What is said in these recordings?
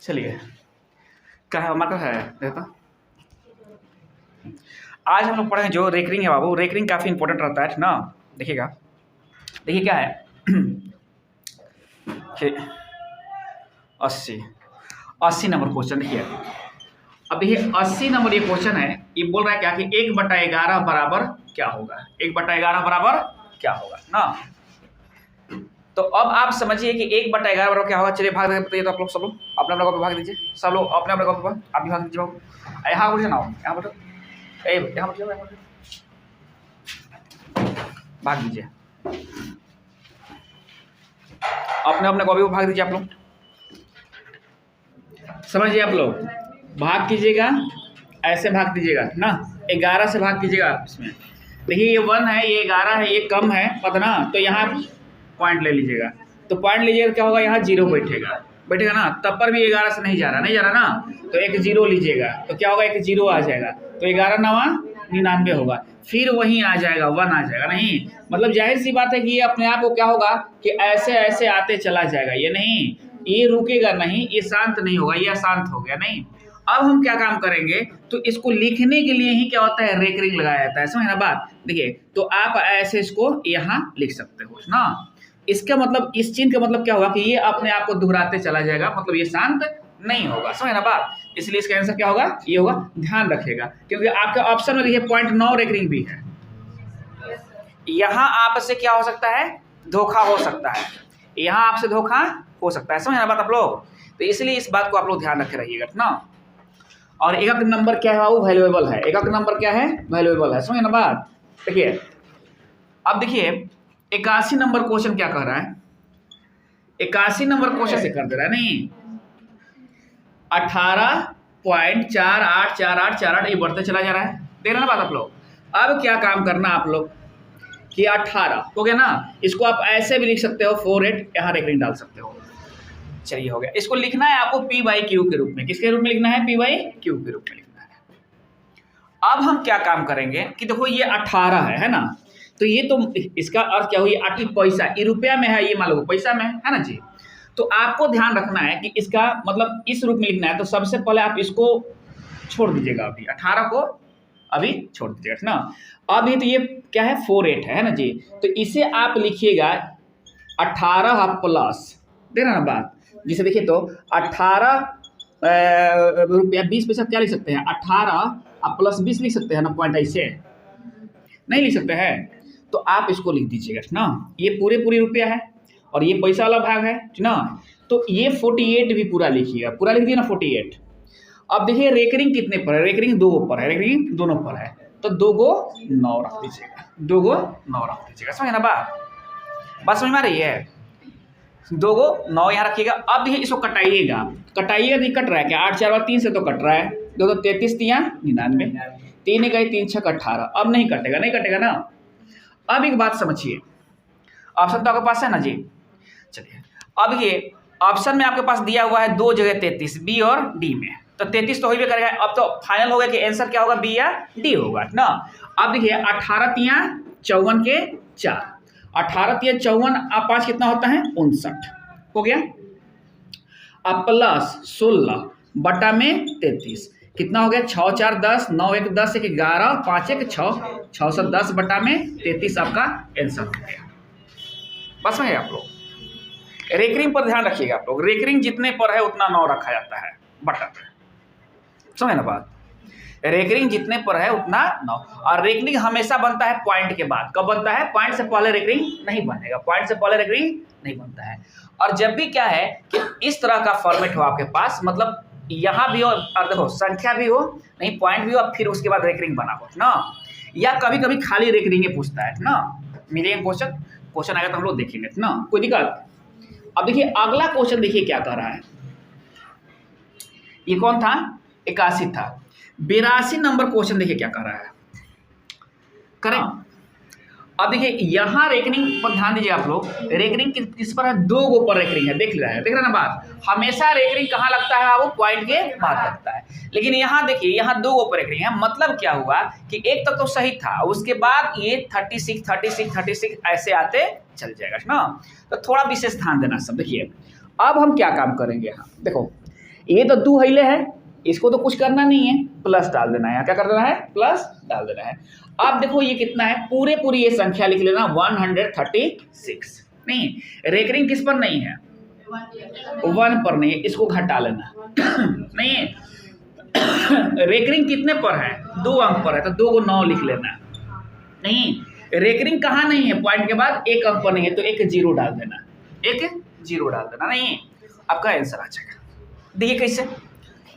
चलिए, क्या है हमारा है देखो। आज हम लोग पढ़ेंगे जो रेकरिंग है बाबू। रेकरिंग काफ़ी इंपॉर्टेंट रहता है ना। देखिएगा, देखिए क्या है कि 80 नंबर क्वेश्चन। देखिए अब देखिए 80 नंबर ये क्वेश्चन है। ये बोल रहा है क्या कि 1/11 बराबर क्या होगा। 1/11 बराबर क्या होगा ना। तो अब आप समझिए कि 1/11 बराबर क्या होगा। चलिए भाग देते तो आप लोग सब लोग अपने अपने को भाग दीजिए। सब लोग अपने अपने को आप भी भाग दीजिए बाबू। यहाँ बैठे ना, यहाँ बैठो, यहाँ बैठो, भाग दीजिए। अपने अपने कॉपी को भाग दीजिए। आप लोग समझिए, आप लोग भाग कीजिएगा, ऐसे भाग दीजिएगा ना। 11 से भाग कीजिएगा। इसमें देखिए ये 1 है, ये 11 है, ये कम है पता ना। तो यहाँ पॉइंट ले लीजिएगा। तो पॉइंट लीजिएगा क्या होगा, यहाँ 0 बैठेगा ना। तब पर भी 11 से नहीं जा रहा ना। तो एक 0 लीजिएगा तो क्या होगा, एक 0 आ जाएगा। तो 11 9 99 होगा। फिर वहीं आ जाएगा 1 आ जाएगा। नहीं मतलब जाहिर सी बात है कि ये अपने आप को क्या होगा कि ऐसे ऐसे आते चला जाएगा। ये नहीं, ये रुकेगा नहीं, ये शांत नहीं होगा, ये अशांत हो गया। नहीं, अब हम क्या काम करेंगे, तो इसको लिखने के लिए ही क्या होता है, रेकरिंग लगाया जाता है। समझ ना बात। देखिए तो आप ऐसे इसको यहाँ लिख सकते हो ना। इसका मतलब, इस चिन्ह का मतलब क्या होगा कि ये अपने आप को दोहराते चला जाएगा, मतलब ये शांत नहीं होगा। समझ ना बात। इसलिए इसका आंसर क्या होगा, ये होगा। ध्यान रखिएगा क्योंकि आपके ऑप्शन में देखिए 0.9 रेकरिंग भी है। यहाँ आपसे क्या हो सकता है, धोखा हो सकता है। यहाँ आपसे धोखा हो सकता है। समझ ना बात आप लोग। तो इसलिए इस बात को आप लोग ध्यान रखे रहिएगा ना। और एकक नंबर क्या है वो वैल्यूएबल है। एकक नंबर क्या है, वैल्यूएबल है। समझ ना बात। देखिए अब देखिए 81 नंबर क्वेश्चन क्या कह रहा है। 81 नंबर क्वेश्चन से कर दे रहा है नहीं, 18.484848 ये बढ़ते चला जा रहा है। देख रहे ना बात आप लोग। अब क्या काम करना आप लोग कि 18 हो गया ना, इसको आप ऐसे भी लिख सकते हो 48, यहाँ रेकरिंग डाल सकते हो। चलिए हो गया। इसको लिखना है आपको P/Q के रूप में। किसके रूप में लिखना है, P/Q के रूप में लिखना है। अब हम क्या काम करेंगे कि देखो ये 18 है ना। तो ये तो इसका अर्थ क्या हुई, 8 पैसा, ये रुपया में है, ये मान लो पैसा में है ना जी। तो आपको ध्यान रखना है कि इसका मतलब इस रूप में लिखना है। तो सबसे पहले आप इसको छोड़ दीजिएगा, अभी 18 को अभी छोड़ दीजिएगा ना। अभी तो ये क्या है, 48 है ना जी। तो इसे आप लिखिएगा 18 प्लस, देख ना बात। जिसे देखिए तो 18 रुपया 20 पैसा क्या लिख सकते हैं, 18 प्लस 20 लिख सकते हैं ना। पॉइंट ऐसे नहीं लिख सकते हैं। तो आप इसको लिख दीजिएगा ना। ये पूरी रुपया है और ये पैसा वाला भाग है ना। तो ये 48 भी पूरा लिखिएगा, पूरा लिख दिया ना 48। अब देखिए रेकरिंग कितने पर है, रेकरिंग 2 पर है, रेकरिंग दोनों पर है। तो 2 को 9 रख दीजिएगा, 2 को 9 रख दीजिएगा। समझ ना बात समझ में आ रही है। 2 को 9 यहाँ रखिएगा। अब देखिए इसको कटाइएगा, तो कट रहा है क्या, 8 4 और 3 से तो कट रहा है। 2 तो 33 99, 3 गए 3 6 18। अब नहीं कटेगा ना। अब एक बात समझिए, ऑप्शन तो आपके पास है ना जी। चलिए अब ये ऑप्शन में आपके पास दिया हुआ है 2 जगह 33, बी और डी में। तो 33 तो हो भी करेगा। अब तो फाइनल हो गया कि आंसर क्या होगा, बी या डी होगा ना। अब देखिए 18 3 54 के 4, 18 3 54 अब 5 कितना होता है, 59 हो गया। अब प्लस 16 बटा में 33 कितना हो गया, 6 4 10, 9 1 10, 1 11, 5 1 6, 6 7 10 बटा में 33 आपका आंसर हो गया। बस में आप लोग रेकरिंग पर ध्यान रखिएगा। आप लोग रेकरिंग जितने पर है उतना 9 रखा जाता है बटा पे। समझ ना बात। रेकरिंग जितने पर है उतना 9। और रेकरिंग हमेशा बनता है पॉइंट के बाद। कब बनता है, पॉइंट से पहले रेकरिंग नहीं बनेगा, पॉइंट से पहले रेकरिंग नहीं बनता है। और जब भी क्या है कि इस तरह का फॉर्मेट हो आपके पास, मतलब यहाँ भी हो और देखो संख्या भी हो, नहीं पॉइंट भी हो, फिर उसके बाद रेकरिंग बना हो ना। या कभी कभी खाली रेकरिंग पूछता है ना। मिलेगा क्वेश्चन आएगा तो हम लोग देखेंगे ना, कोई दिक्कत। अब देखिए अगला क्वेश्चन, देखिए क्या कह रहा है। ये कौन था, 81 था। 82 नंबर क्वेश्चन देखिए क्या कह रहा है, करें। अब देखिए यहाँ रेकरिंग पर ध्यान दीजिए आप लोग। रेकरिंग किस पर है, 2 गो पर रेकरिंग है। देख रहे हैं ना बात। हमेशा रेकरिंग कहाँ लगता है, वो पॉइंट के बाद लगता है। लेकिन यहाँ देखिए यहाँ 2 गो पर रेकरिंग है। मतलब क्या हुआ कि एक तक तो सही था, उसके बाद ये 36 36 36 ऐसे आते चल जाएगा ना। तो थोड़ा विशेष ध्यान देना सब। देखिए अब हम क्या काम करेंगे यहाँ, देखो ये तो 2 हिले है, इसको तो कुछ करना नहीं है, प्लस डाल देना है। यहाँ क्या कर देना है, प्लस डाल देना है। अब देखो ये कितना है, पूरे पूरी ये संख्या लिख लेना 136। नहीं, रेकरिंग किस पर नहीं है, 1 पर नहीं है, इसको घटा लेना। नहीं, रेकरिंग कितने पर है, 2 अंक पर है, तो 2 को 9 लिख लेना। नहीं, रेकरिंग कहाँ नहीं है, पॉइंट के बाद 1 अंक पर नहीं है, तो एक 0 डाल देना, एक 0 डाल देना। नहीं, आपका आंसर आ जाएगा। देखिए कैसे,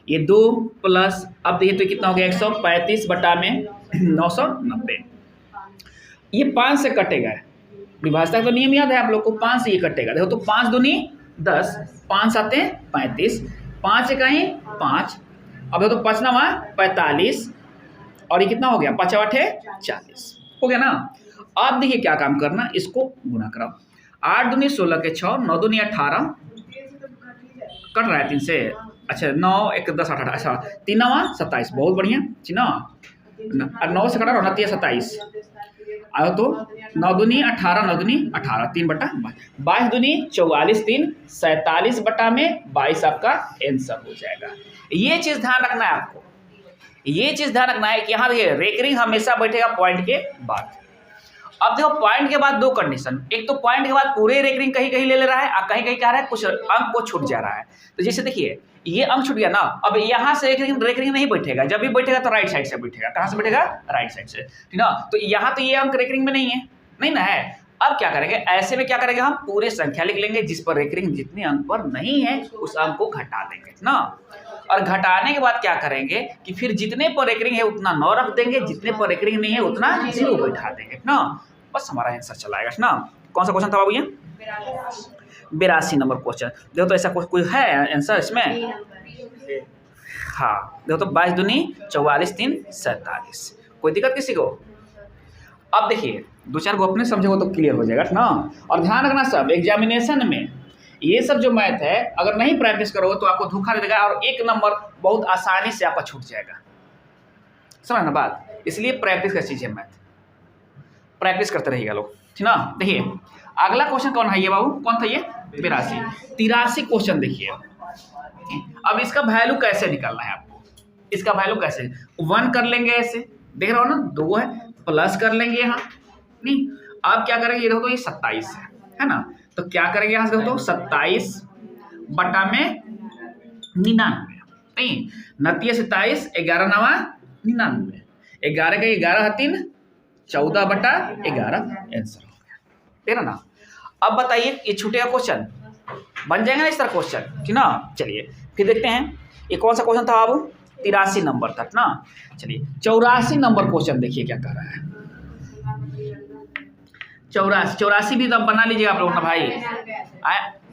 ये 2 प्लस, अब देखिए तो कितना हो गया, 135 बटा में 990। ये 5 से कटेगा, विभाजक तो नियम याद है आप लोग को, 5 से ये कटेगा। देखो तो 5 दूनी 10, 5 आते हैं 35, 5 कहीं 5, अब देखो तो 5 ना 45, और ये कितना हो गया, 5 8 40, हो गया ना। अब देखिए क्या काम करना, इसको गुना कराओ, 8 दूनी 16 के 6, 9 दूनी 18, कट रहा है 3 से, अच्छा 9 1 10 8 अच्छा 3 9 27, बहुत बढ़िया जी ना, 9 से कटा रहा 29 27, आओ तो 9 दूनी 18, 9 दूनी 18, 3 बटा 22 दूनी 44, 3 47 बटा में 22 आपका आंसर हो जाएगा। ये चीज ध्यान रखना है आपको, ये चीज ध्यान रखना है कि यहाँ देखिए रेकरिंग हमेशा बैठेगा पॉइंट के बाद। अब देखो पॉइंट के बाद 2 कंडीशन, एक तो पॉइंट के बाद पूरे रेकरिंग कहीं कहीं ले रहा है और कहीं कहीं क्या रहा है, कुछ अंक को छूट जा रहा है। तो जैसे देखिए ये अंक छूट गया ना, अब यहाँ से रेकरिंग नहीं बैठेगा, जब भी बैठेगा तो राइट साइड से बैठेगा। कहाँ से बैठेगा, राइट साइड से, ठीक ना। तो यहाँ तो ये अंक रेकरिंग में नहीं है, नहीं ना है। अब क्या करेंगे, ऐसे में क्या करेंगे, हम पूरे संख्या लिख लेंगे जिस पर रेकरिंग जितने अंक पर नहीं है उस अंक को घटा देंगे ना। और घटाने के बाद क्या करेंगे कि फिर जितने पर रेकरिंग है उतना 9 रख देंगे, जितने पर रेकरिंग नहीं है उतना 0 बैठा देंगे ना। बस हमारा आंसर चलाएगा ना। कौन सा क्वेश्चन था बाबू, ये 82 नंबर क्वेश्चन। देखो तो ऐसा कोई है आंसर इसमें, हाँ देखो तो 22 दूनी 44, 3 47, कोई दिक्कत किसी को। अब देखिए 2-4 को अपने समझे तो क्लियर हो जाएगा ना। और ध्यान रखना सब एग्जामिनेशन में ये सब जो मैथ है अगर नहीं प्रैक्टिस करोगे तो आपको धोखा दे देगा और 1 नंबर बहुत आसानी से आपका छूट जाएगा, समझ ना बात। इसलिए प्रैक्टिस का चीज़ है मैथ, प्रैक्टिस करते रहिएगा लोग, ठीक ना। देखिए अगला क्वेश्चन कौन है ये बाबू, कौन था ये, 83 क्वेश्चन। देखिए अब इसका वैल्यू कैसे निकालना है आपको, इसका वैल्यू कैसे 1 कर लेंगे, ऐसे देख रहे हो ना 2 है, प्लस कर लेंगे यहाँ, नहीं अब क्या करेंगे, ये देखो तो ये 27 है ना, तो क्या करेंगे यहाँ से देखो तो 27 बटा में 99, नहीं 29 27, 11 9 99, 11 का 11 3 14 बटा 11 आंसर हो गया, तेरा ना। अब बताइए ये छूटेगा क्वेश्चन, बन जाएगा ना इस तरह क्वेश्चन, ठीक ना। चलिए फिर देखते हैं ये कौन सा क्वेश्चन था अब, 83 नंबर तक ना। चलिए 84 नंबर क्वेश्चन देखिए क्या कर रहा है, 84 भी तो बना लीजिएगा आप लोग ना भाई।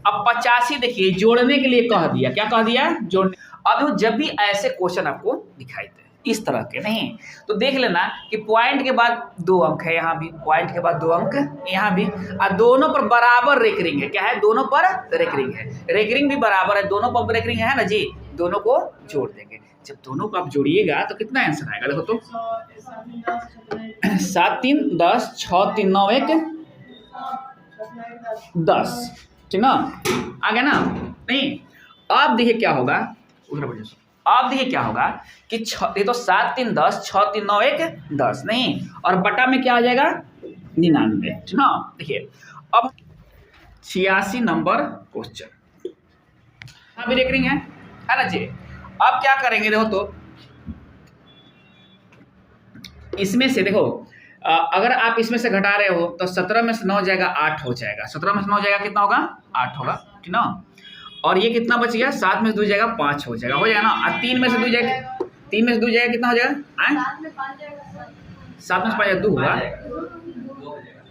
अब 85 देखिए जोड़ने के लिए कह दिया, क्या कह दिया, जोड़ने। अब जब भी ऐसे क्वेश्चन आपको दिखाई दे इस तरह के, नहीं तो देख लेना कि पॉइंट के बाद 2 अंक है, यहाँ भी पॉइंट के बाद 2 अंक यहाँ भी, और दोनों पर बराबर रेकरिंग है, क्या है, दोनों पर रेकरिंग है, रेकरिंग भी बराबर है, दोनों पर रेकरिंग है ना जी, दोनों को जोड़ देंगे। जब दोनों को आप जोड़िएगा तो कितना आंसर आएगा, देखो तो 7 3 10, 6 3 9 1 10, ठीक ना, आ गया ना। नहीं अब देखिए क्या होगा, उधर बढ़िया, अब देखिए क्या होगा कि ये तो 7 3 10, 6 3 9 1 10, नहीं और बटा में क्या आ जाएगा 99, ठीक ना। देखिए अब 86 नंबर क्वेश्चन, हाँ भी रेकरिंग है ना जी। अब क्या करेंगे, देखो तो इसमें से देखो अगर आप इसमें से घटा रहे हो तो 17 में से 9 जाएगा 8 हो जाएगा, 17 में से 9 जाएगा कितना होगा 8 होगा, ठीक ना। और ये कितना बच गया, 7 में से 2 जाएगा 5 हो जाएगा, हो जाएगा ना। और 3 में से 2 जाएगा, 3 में से 2 जाएगा कितना हो जाएगा, 7 में से 5 2 होगा,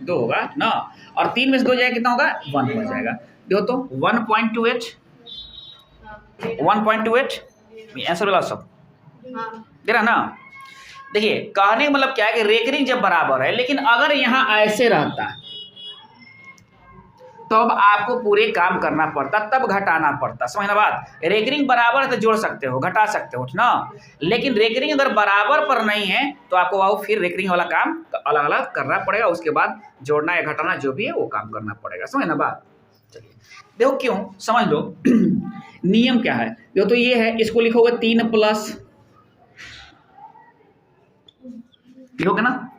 2 होगा ना। और 3 में से 2 जाएगा कितना होगा 1 हो जाएगा। देखो तो 1.28 आंसर मिला सब, दे रहा ना। देखिए कहने का मतलब क्या है कि रेकरिंग जब बराबर है, लेकिन अगर यहाँ ऐसे रहता तो अब आपको पूरे काम करना पड़ता, तब घटाना पड़ता, समझना बात। रेकरिंग बराबर है तो जोड़ सकते हो, घटा सकते हो ना, लेकिन रेकरिंग अगर बराबर पर नहीं है तो आपको वो फिर रेकरिंग वाला काम अलग अलग करना पड़ेगा, उसके बाद जोड़ना या घटाना जो भी है वो काम करना पड़ेगा, समझना बात। चलिए देखो क्यों, समझ लो नियम क्या है, जो तो ये है, इसको लिखोगे 3 प्लस, लिखोगे ना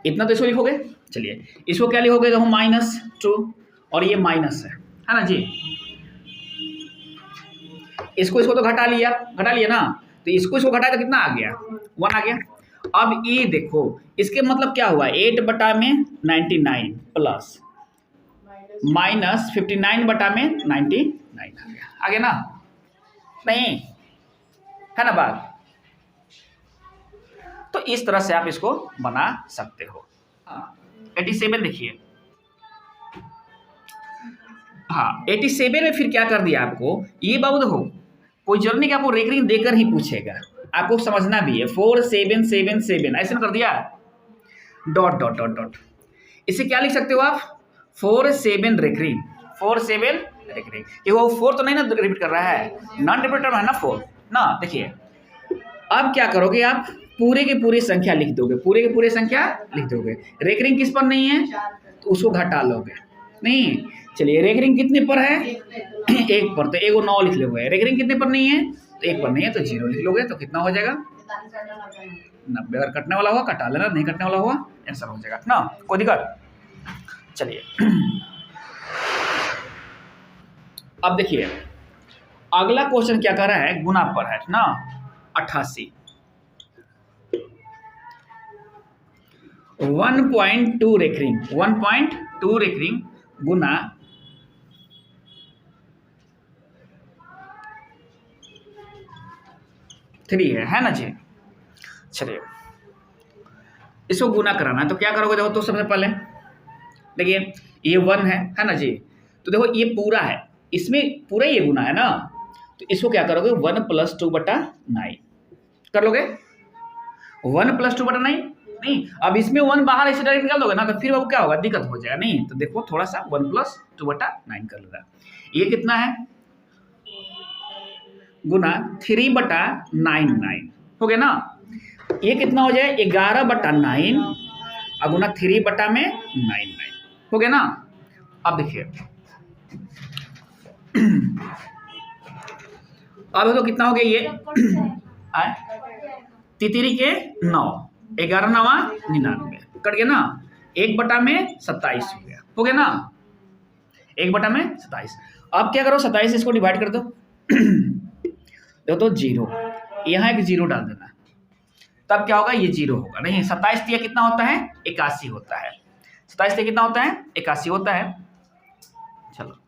इतना, तो इसको लिखोगे। चलिए इसको क्या लिखोगे, देखो -2, और ये माइनस है ना जी। इसको तो घटा लिया ना, तो इसको घटाया तो कितना आ गया, 1 आ गया। अब ये देखो इसके मतलब क्या हुआ, 8/99 प्लस -59/99 आ गया ना, नहीं है ना बात। तो इस तरह से आप इसको बना सकते हो। 87 देखिए, हाँ 87 में फिर क्या कर दिया आपको, ये बाबू देखो कोई जरूरी नहीं कि आपको रेकरिंग देकर ही पूछेगा, आपको समझना भी है। 4777 ऐसे कर दिया, डॉट डॉट डॉट डॉट, इसे क्या लिख सकते हो आप, 47 रेकरिंग, 47 रेकरिंग। ये वो 4 तो नहीं ना रिपीट कर रहा है, नॉन रिपीटर है ना 4 ना। देखिए अब क्या करोगे, आप पूरे की पूरी संख्या लिख दोगे, पूरे की पूरी संख्या लिख दोगे। रेकरिंग किस पर नहीं है तो उसको घटा लोगे, नहीं। चलिए रेकरिंग कितने पर है, 1 पर, तो 1 9 लिख लोगे। रेकरिंग कितने पर नहीं है तो 1 पर नहीं है तो 0 लिख लोगे, तो कितना हो जाएगा 90। अगर कटने वाला हुआ कटा लेना, नहीं कटने वाला हुआ आंसर हो जाएगा ना, कोई दिक्कत। चलिए अब देखिए अगला क्वेश्चन क्या कर रहा है, गुना पर है ना। 88 1.2 रेकरिंग, 1.2 रेकरिंग गुना 3 है ना जी। चलिए इसको गुना कराना है तो क्या करोगे, देखो तो सबसे पहले देखिए ये 1 है ना जी। तो देखो ये पूरा है, इसमें पूरा ये गुना है ना, तो इसको क्या करोगे 1 + 2/9 कर लोगे। 1 + 2/9 नहीं, अब इसमें 1 बाहर ऐसे डायरेक्ट निकाल दोगे ना, तो फिर वो क्या होगा, दिक्कत हो जाएगा। नहीं तो देखो थोड़ा सा 1 + 2/9 कर लेगा। ये कितना है, गुना 3/99 हो गया ना। ये कितना हो जाए 11/9 और गुना 3/99 हो गया ना। अब देखिए अब तो कितना हो गया ये तितरी के 9, 11 9 99 कट गया ना। 1/27 हो गया ना, 1/27। अब क्या करो 27 इसको डिवाइड कर दो तो 0, यहाँ एक 0 डाल देना, तब क्या होगा ये 0 होगा। नहीं 27 दिया कितना होता है 81 होता है, 27 दिया कितना होता है 81 होता है। चलो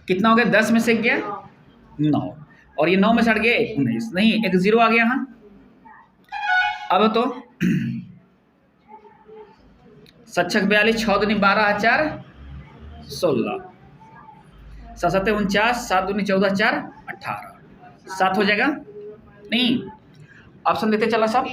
कितना हो गया, 10 में से गया 9 और ये 9 में से हट गया 19, नहीं एक 0 आ गया यहाँ। अब तो 7 42 6 दूनी 12 4 16 7 49 7 दूनी 14 4 18 7 हो जाएगा। नहीं ऑप्शन देते चला सब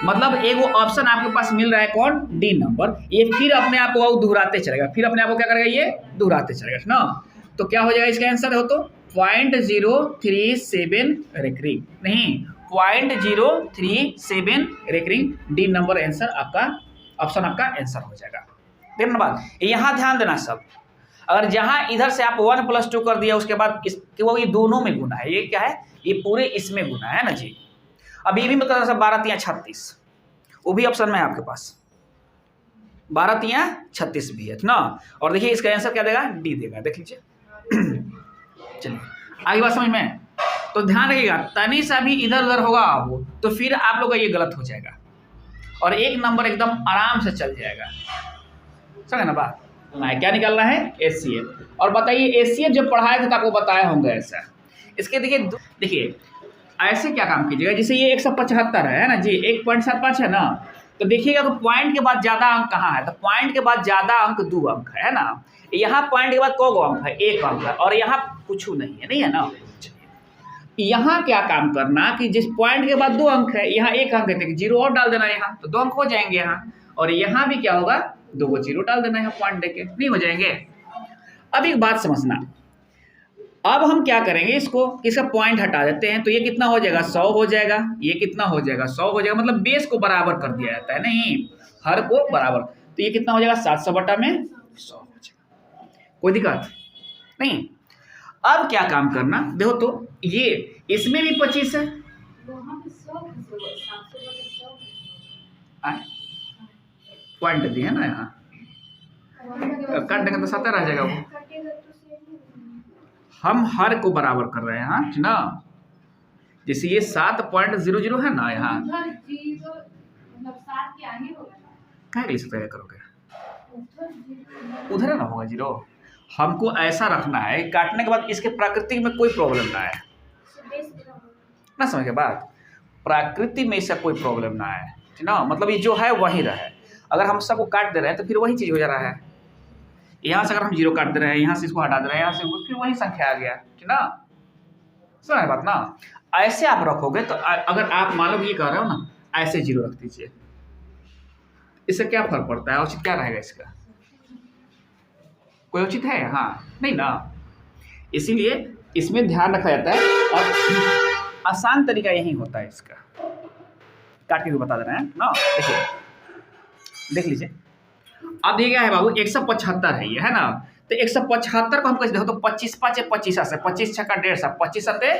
मतलब एक वो ऑप्शन आपके पास मिल रहा है कौन, डी नंबर। ये फिर अपने आप को दोहराते चलेगा, फिर अपने आप को क्या करेगा ये दोहराते चलेगा ना। तो क्या हो जाएगा इसका आंसर हो तो 0.037 रेकरिंग, नहीं 0.037 रेकरिंग, डी नंबर आंसर आपका, ऑप्शन आपका आंसर हो जाएगा। देखना बात यहाँ ध्यान देना सब, अगर जहाँ इधर से आप 1 + 2 कर दिया उसके बाद वो ये दोनों में गुना है, ये क्या है ये पूरे इसमें गुना है ना जी। अब ये भी मतलब सब 12 3 36 वो भी ऑप्शन में है आपके पास, 12 3 36 भी है ना। और देखिए इसका आंसर क्या देगा, डी देगा, देख लीजिए। चलिए आगे बात समझ में, तो ध्यान रखिएगा तनी सा भी इधर उधर होगा वो तो फिर आप लोग का ये गलत हो जाएगा और एक नंबर एकदम आराम से चल जाएगा, समझे ना बात। क्या निकालना है एचसीएफ। और बताइए एचसीएफ जब पढ़ाए थे तो आपको बताया होंगे ऐसा। इसके देखिए ऐसे क्या काम कीजिएगा, जैसे ये 175 है ना जी, 1.75 है ना, तो देखिएगा तो पॉइंट के बाद ज़्यादा अंक कहाँ है, तो पॉइंट के बाद ज़्यादा अंक 2 अंक है ना। यहाँ पॉइंट के बाद को अंक है 1 अंक है और यहाँ कुछ नहीं है ना। यहाँ क्या काम करना कि जिस पॉइंट के बाद 2 अंक है यहाँ 1 अंक है, 0 और डाल देना यहाँ, तो 2 अंक हो जाएंगे यहाँ। और यहाँ भी क्या होगा 2 को 0 डाल देना यहाँ पॉइंट देके, नहीं हो जाएंगे। अब एक बात समझना, अब हम क्या करेंगे इसको, इसका पॉइंट हटा देते हैं तो ये कितना हो जाएगा 100 हो जाएगा, ये कितना हो जाएगा 100 हो जाएगा, मतलब बेस को बराबर कर दिया जाता है, नहीं हर को बराबर। तो ये कितना हो जाएगा 700/100 कोई दिक्कत नहीं। अब क्या काम करना, देखो तो ये इसमें भी 25 है, पॉइंट दिए ना यहाँ, काट देंगे तो 70 रह जाएगा वो। हम हर को बराबर कर रहे हैं यहाँ ना, जैसे ये 7.00 है ना यहाँ, क्या करोगे, उधर ना होगा 0। हमको ऐसा रखना है, काटने के बाद इसके प्राकृतिक में कोई प्रॉब्लम ना है ना, समझ के बाद प्राकृति में इसका कोई प्रॉब्लम ना है ना, मतलब ये जो है वही रहे। अगर हम सबको काट दे रहे हैं तो फिर वही चीज़ हो जा रहा है। यहाँ से अगर हम 0 काट दे रहे हैं, यहाँ से इसको हटा दे रहे हैं, यहाँ से फिर वही संख्या आ गया, ठीक ना, सुना है बात ना। ऐसे आप रखोगे तो अगर आप मान लो ये कह रहे हो ना, ऐसे 0 रख दीजिए, इससे क्या फर्क पड़ता है, औचित्य क्या रहेगा इसका, कोई उचित है? हाँ नहीं ना, इसीलिए इसमें ध्यान रखा जाता है और आसान तरीका यही होता है इसका, काट के बता दे रहे हैं ना। देखिए देख लीजिए, अब ये क्या है बाबू, 175 है ये, है ना। तो 175 को हम कैसे देखो तो 25 5 25 से 25 छक्का 150, 25 सते,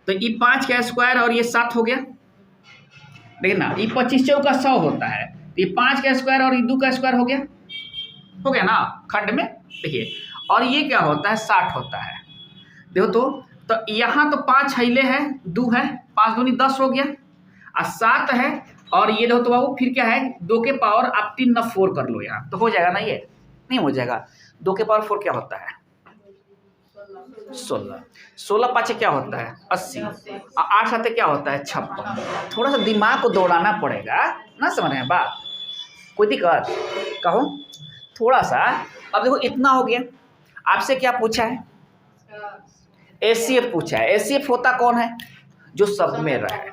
तो ये 5 का स्क्वायर और ये 7 हो गया। देखिए ना, ये 25 चौका 100 होता है, तो ये 5 का स्क्वायर और ये 2 का स्क्वायर हो गया ना खंड में। देखिए और ये क्या होता है, 60 होता है। देखो तो यहाँ तो 5 हिले है, 2 है, 5 दूनी 10 हो गया, और 7 है, और ये देखो तो बाबू फिर क्या है, 2 के पावर आप 3 न 4 कर लो यहाँ, तो हो जाएगा ना, ये नहीं हो जाएगा। 2 के पावर 4 क्या होता है, 16, 16 पाँच क्या होता है 80, और 8 साथ क्या होता है 56। थोड़ा सा दिमाग को दौड़ाना पड़ेगा ना, समझ रहे हैं बात, कोई दिक्कत कहो थोड़ा सा। अब देखो इतना हो गया, आपसे क्या पूछा है, एसीएफ पूछा है। एसीएफ होता कौन है, जो सब में रहे,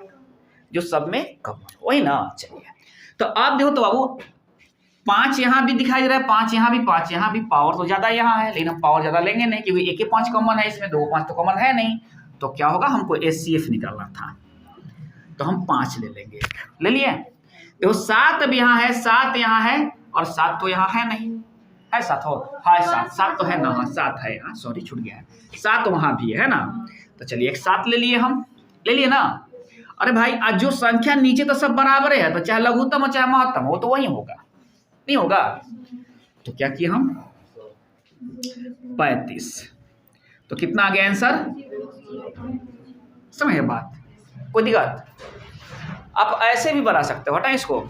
जो सब में कॉमन, वही ना। चलिए तो अब देखो तो बाबू 5 यहाँ भी दिखाई दे रहा है, 5 यहाँ भी, 5 यहाँ भी, पावर तो ज़्यादा यहाँ है, लेकिन हम पावर ज़्यादा लेंगे नहीं क्योंकि 1 के 5 कॉमन है इसमें, 2 5 तो कॉमन है नहीं। तो क्या होगा, हमको एसीएफ निकालना था, तो हम 5 ले लेंगे, ले लिए। देखो 7 अब यहाँ है, 7 यहाँ है, और 7 तो यहाँ है नहीं, है 7 हो, हाँ 7 तो है ना, हाँ 7 है यहाँ, सॉरी छूट गया है, 7 वहाँ भी है ना। तो चलिए एक 7 ले लिए, हम ले लिए ना। अरे भाई आज जो संख्या नीचे तो सब बराबर है, तो चाहे लघुत्तम हो चाहे महत्तम हो, तो वही होगा, नहीं होगा। तो क्या किए हम 35, तो कितना आ गया आंसर, समझे बात, कोई दिक्कत। आप ऐसे भी बना सकते हो, हटा इसको,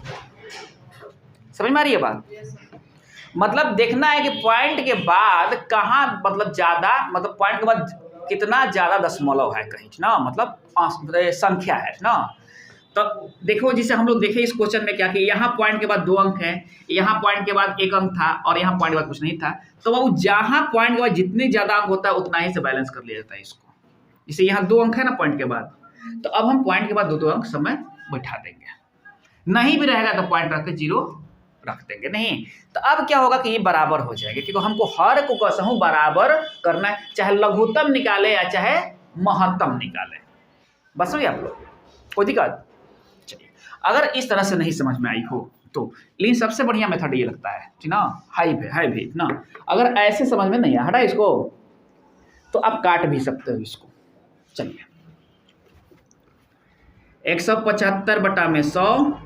समझ में आ रही है बात। मतलब देखना है कि पॉइंट के बाद कहाँ, मतलब ज़्यादा, मतलब पॉइंट के बाद कितना ज़्यादा दशमलव है कहीं ना, मतलब संख्या है ना। तो देखो जिसे हम लोग देखे इस क्वेश्चन में क्या कि यहाँ पॉइंट के बाद 2 अंक है, यहाँ पॉइंट के बाद 1 अंक था, और यहाँ पॉइंट के बाद कुछ नहीं था। तो वो जहाँ पॉइंट के बाद जितने ज़्यादा अंक होता है उतना ही से बैलेंस कर लिया जाता है इसको। जैसे यहाँ 2 अंक है ना पॉइंट के बाद, तो अब हम पॉइंट के बाद 2 अंक समय बैठा देंगे, नहीं भी रहेगा तो पॉइंट रख के 0 रख देंगे, नहीं तो अब क्या होगा कि ये बराबर हो जाएगा, क्योंकि हमको हर को कसहूं बराबर करना है, चाहे लघुत्तम निकाले या चाहे महत्तम निकाले, बस हुई आप लोग, कोई दिक्कत। चलिए अगर इस तरह से नहीं समझ में आई हो तो, लेकिन सबसे बढ़िया मेथड ये लगता है ठीक ना, हाई भी ना। अगर ऐसे समझ में नहीं आया, हटा इसको, तो आप काट भी सकते हो इसको। चलिए 175 बटा में 100,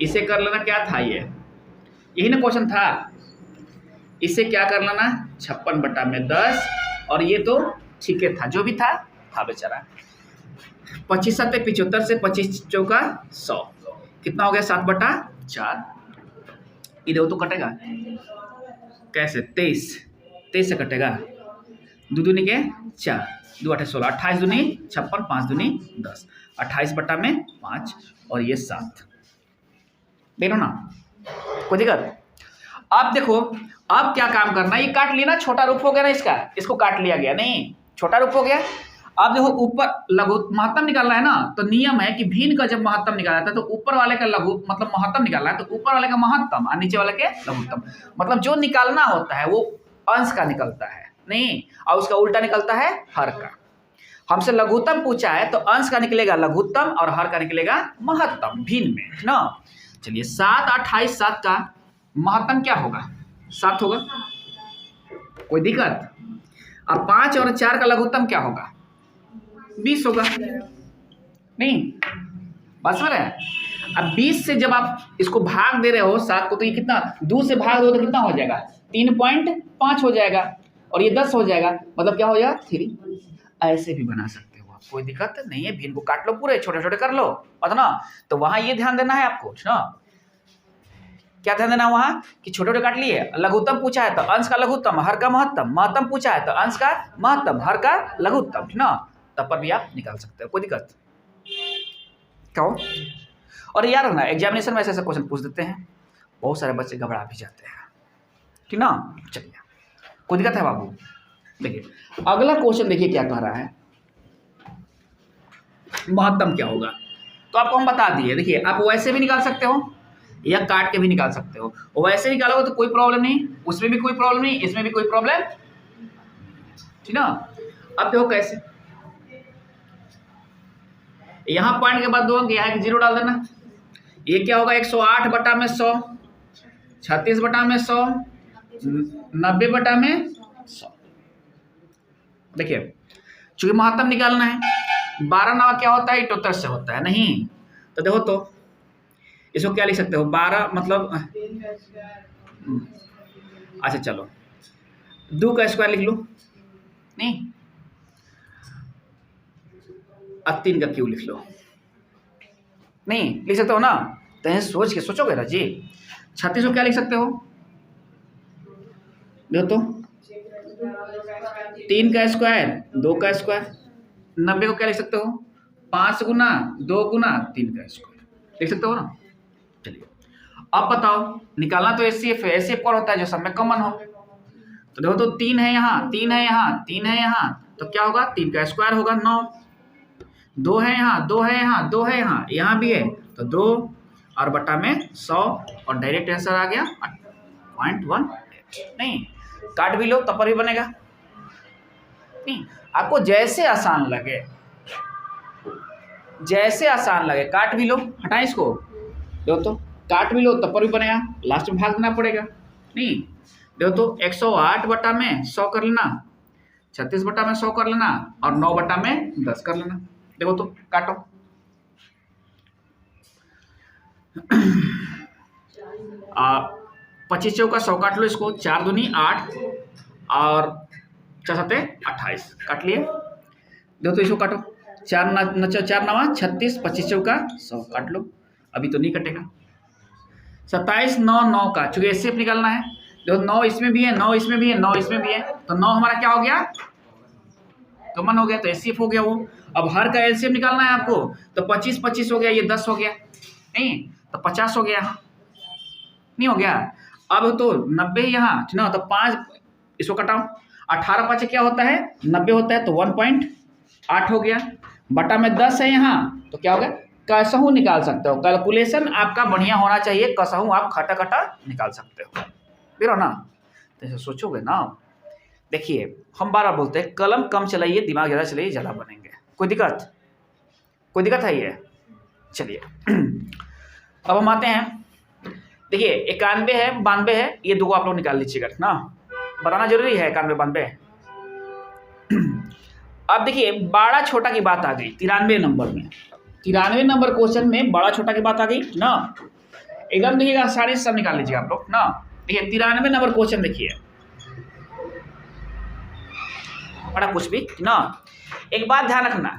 इसे कर लेना, क्या था ये, यही ना क्वेश्चन था, इसे क्या कर लेना 56 बटा में 10, और ये तो ठीक है था, जो भी था बेचारा। 25 7 75 से 25 चौका 100, कितना हो गया 7 बटा 4, इधर तो कटेगा कैसे, 23 से कटेगा, 2 दूनी के 4, 2 8 16, 28 दूनी 56, 5 दूनी 10, 28 बटा में 5, और ये 7, देखो ना, कोई दिक्कत। अब देखो अब क्या काम करना है, ये काट लिया ना, छोटा रूप हो गया ना इसका, इसको काट लिया गया, नहीं छोटा रूप हो गया। अब देखो ऊपर लघु महत्तम निकालना है ना, तो नियम है कि भिन्न का जब महत्तम निकाला जाता है तो ऊपर वाले का लघु मतलब महत्तम निकालना है, तो ऊपर वाले का महत्तम और नीचे वाले के लघुत्तम, मतलब जो निकालना होता है वो अंश का निकलता है, नहीं, और उसका उल्टा निकलता है हर का। हमसे लघुत्तम पूछा है तो अंश का निकलेगा लघुत्तम और हर का निकलेगा महत्तम, भिन्न में ना। चलिए 7 28 7 का महत्तम क्या होगा, 7 होगा, कोई दिक्कत? अब 5 और 4 का लघुत्तम क्या होगा? 20 होगा, नहीं? बात समझ रहे हैं? अब 20 से जब आप इसको भाग दे रहे हो 7 को, तो ये कितना, 2 से भाग दो तो कितना हो जाएगा? 3.5 हो जाएगा, और ये 10 हो जाएगा, मतलब क्या हो जाएगा? 3। ऐसे भी बना सकते हो आप, कोई दिक्कत नहीं है। भिन्न को काट लो, पूरे छोटे छोटे कर लो, पता ना? तो वहां ये ध्यान देना है आपको ना, क्या ध्यान देना वहां कि छोटे छोटे काट लिए। लघुत्तम पूछा है तो अंश का लघुत्तम, हर का महत्तम, महत्तम पूछा है तो अंश का महत्तम, हर का लघुत्तम, ठीक ना? तब पर भी आप निकाल सकते हो, कोई दिक्कत क्या हो? और याद रखना, एग्जामिनेशन में ऐसे क्वेश्चन पूछ देते हैं, बहुत सारे बच्चे घबरा भी जाते हैं, ठीक ना? चलिए, कोई दिक्कत है बाबू? देखिए अगला क्वेश्चन, देखिए क्या कह रहा है, महत्तम क्या होगा? तो आपको हम बता दिए। देखिए आप वैसे भी निकाल सकते हो या काट के भी निकाल सकते हो। वैसे निकालोगे तो कोई प्रॉब्लम नहीं, उसमें भी कोई प्रॉब्लम नहीं, इसमें भी कोई प्रॉब्लम, ठीक ना? अब देखो कैसे, यहां पॉइंट के बाद 2 अंक, यहाँ 0 डाल देना। ये क्या होगा? 108 बटा में 100, 36 बटा में 100, 90 बटा में 100। देखिए चूंकि महत्तम निकालना है, 12 नवा क्या होता है? 78 से होता है, नहीं? तो देखो तो इसको क्या लिख सकते हो? 12 मतलब, अच्छा चलो 2 का स्क्वायर लिख लो, नहीं? अब 3 का क्यूब लिख लो, नहीं लिख सकते हो ना? तो सोच के सोचोगे ना जी। 36 को क्या लिख सकते हो? देखो तो 3 का स्क्वायर, 2 का स्क्वायर। 90 को क्या लिख सकते हो? 5 गुना 2 गुना 3 का स्क्वायर, लिख सकते हो ना? चलिए अब बताओ, निकालना तो एचसीएफ है। एचसीएफ कौन होता है? जो सब में कॉमन हो। तो देखो तो 3 है यहाँ, 3 है यहाँ, 3 है यहाँ, तो क्या होगा? 3 का स्क्वायर होगा 9। 2 है यहाँ, 2 है यहाँ, 2 है यहाँ, यहाँ भी है, तो 2 और बटा में 100, और डायरेक्ट आंसर आ गया 0.18। नहीं काट भी लो तब पर भी बनेगा, नहीं? आपको जैसे आसान लगे, जैसे आसान लगे, काट भी लो, हटाए इसको, देखो तो काट भी लो तब पर भी बनेगा, लास्ट में भाग देना पड़ेगा, नहीं? देखो तो 108 बटा में 100 कर लेना, 36 बटा में 100 कर लेना, और 9 बटा में 10 कर लेना। देखो तो काटो, 25 चौका 100 काट लो इसको, 4 दूनी 8 और 4 सत्ते 28, काट लिए। देखो तो इसको काटो, 4 नवा 36, 25 चौका 100, काट लो, अभी तो नहीं कटेगा। 27 9 9 का, चूंकि एचसीएफ निकालना है, देखो 9 इसमें भी है, 9 इसमें भी है, 9 इसमें भी है, तो 9 हमारा क्या हो गया? कॉमन हो गया, तो एचसीएफ हो गया वो। अब हर का एलसीएम निकालना है आपको, तो 25 25 हो गया, ये 10 हो गया, नहीं? तो 50 हो गया, नहीं हो गया? अब तो 90 यहाँ, ठीक ना? तो 5 इसको कटाओ, 18 5 क्या होता है? 90 होता है, तो 1.8 हो गया, बटा में 10 है यहाँ, तो क्या हो गया? कसहू निकाल सकते हो, कैलकुलेशन आपका बढ़िया होना चाहिए, कसहू आप खटा खटा निकाल सकते हो, फिर हो ना? तो ऐसे सोचोगे ना। देखिए हम बार बार बोलते हैं, कलम कम चलाइए, दिमाग ज़्यादा चलाइए, ज़्यादा बनेंगे। कोई दिक्कत? कोई दिक्कत है ये? चलिए अब हम आते हैं, देखिए 91 है, 92 है, ये दो आप लोग निकाल लीजिएगा ना, बताना जरूरी है 91 92। अब देखिए बड़ा छोटा की बात आ गई 93 नंबर में, 93 नंबर क्वेश्चन में बड़ा छोटा की बात आ गई ना, एकदम देखिएगा, सारे सब निकाल लीजिए आप लोग ना। देखिए 93 नंबर क्वेश्चन देखिए, बड़ा कुछ भी ना। एक बात ध्यान रखना,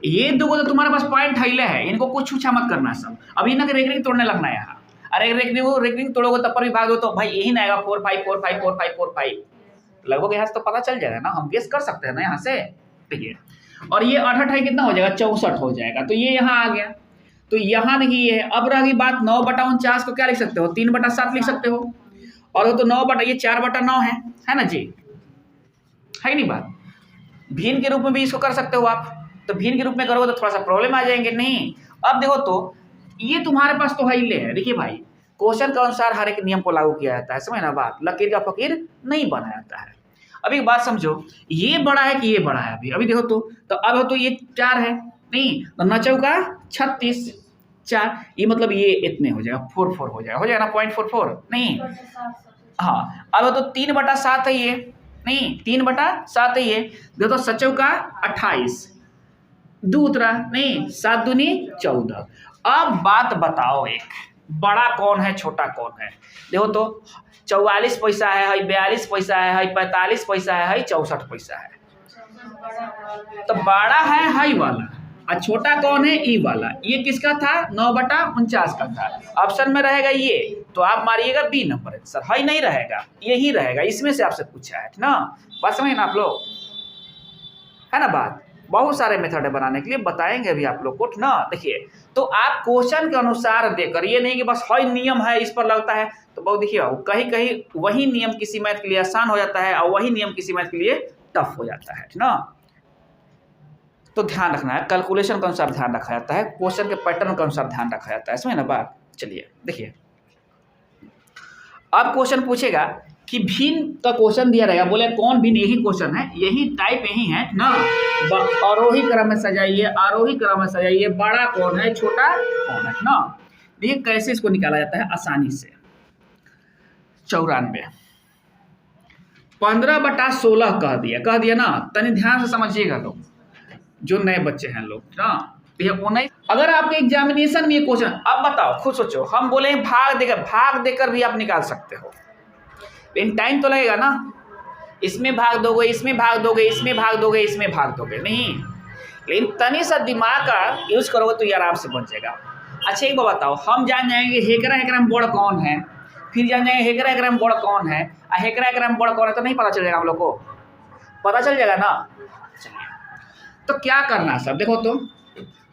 ये दो तो तुम्हारे पास पॉइंट हाईले है, इनको कुछ छूछा मत करना सब। अब इन्हें रेकरिंग तोड़ने लगना है यहाँ, अरे रेकरिंग तोड़ोगे तब पर भी भाग दो, तो भाई यही ना आएगा 4 5 4 5 4 5 4 5 लगभग, यहाँ से तो पता चल जाएगा ना, हम गेस कर सकते हैं ना यहाँ से। देखिए और ये 68 कितना हो जाएगा? 64 हो जाएगा, तो ये यहाँ आ गया। तो यहाँ देखिए ये, अब रही बात 9 बटा 49 को क्या लिख सकते हो? 3 बटा 7 लिख सकते हो, और वो तो 9 बटा, ये 4 बटा 9 है ना जी, है नहीं बात? भिन्न के रूप में भी इसको कर सकते हो आप, तो भिन्न के रूप में करोगे तो थोड़ा सा प्रॉब्लम आ जाएंगे, नहीं? अब देखो तो ये तुम्हारे पास तो हाईले है। देखिए भाई क्वेश्चन के अनुसार हर एक नियम को लागू किया जाता है, समझ ना बात? लकीर का फकीर नहीं बना जाता है। अभी एक बात समझो, ये बड़ा है कि ये बड़ा है? अभी देखो तो अब तो ये 4 है, नहीं? तो 9 चौका 36, 4, ये मतलब ये इतने हो जाएगा, 4 4 हो जाएगा ना, 0.44, नहीं? हाँ, अब तो 3/7 है ये, नहीं 3/7 है ये, देखो तो 7 चौका 28, 2 उतरा, नहीं 7 दूनी 14। अब बात बताओ, एक बड़ा कौन है छोटा कौन है? देखो तो 44 पैसा है, 42 पैसा है, 45 पैसा है, 64 पैसा है। तो बड़ा है हाई वाला और छोटा कौन है ई वाला। ये किसका था? 9/49 का था। ऑप्शन में रहेगा ये, तो आप मारिएगा बी नंबर आंसर। हाई नहीं रहेगा, यही रहेगा, इसमें से आपसे पूछा है ना। बात समझे ना आप लोग, है ना बात। बहुत सारे मेथड है बनाने के लिए, बताएंगे अभी आप लोग को ना। देखिए तो आप क्वेश्चन के अनुसार देकर, ये नहीं कि बस हाई नियम है इस पर लगता है तो बहुत, देखिए कहीं कहीं वही नियम किसी मैथ के लिए आसान हो जाता है और वही नियम किसी मैथ के लिए टफ हो जाता है ना। तो ध्यान रखना है, कैलकुलेशन के अनुसार ध्यान रखा जाता है, क्वेश्चन के पैटर्न के अनुसार ध्यान रखा जाता है, समझे ना बात। चलिए देखिए, अब क्वेश्चन पूछेगा कि भिन्न का क्वेश्चन दिया रहेगा, बोले कौन भिन्न, यही क्वेश्चन है, यही टाइप यही है ना। आरोही क्रम में सजाइए, आरोही क्रम में सजाइए, बड़ा कौन है छोटा कौन है ना। देखिए कैसे इसको निकाला जाता है आसानी से। 94 15/16 कह दिया ना। तनी ध्यान से समझिएगा लोग, जो नए बच्चे हैं लोग ना। ये 19, अगर आपके एग्जामिनेशन में ये क्वेश्चन, अब बताओ खुद सोचो, हम बोले भाग देकर भी आप निकाल सकते हो, लेकिन टाइम तो लगेगा ना। इसमें भाग दोगे, इसमें भाग दोगे, इसमें भाग दोगे, इसमें भाग दोगे नहीं, लेकिन तनी सा दिमाग का यूज करोगे तो ये आराम से बन जाएगा। अच्छा एक बात बताओ, हम जान जाएंगे हेकरा में बड़ कौन है, फिर जान जाएंगे हेकरा में बड़ कौन है, और हेकरा में बड़ कौन है, तो नहीं पता चल जाएगा हम लोग को, पता चल जाएगा ना। चलिए तो क्या करना है सब, देखो तो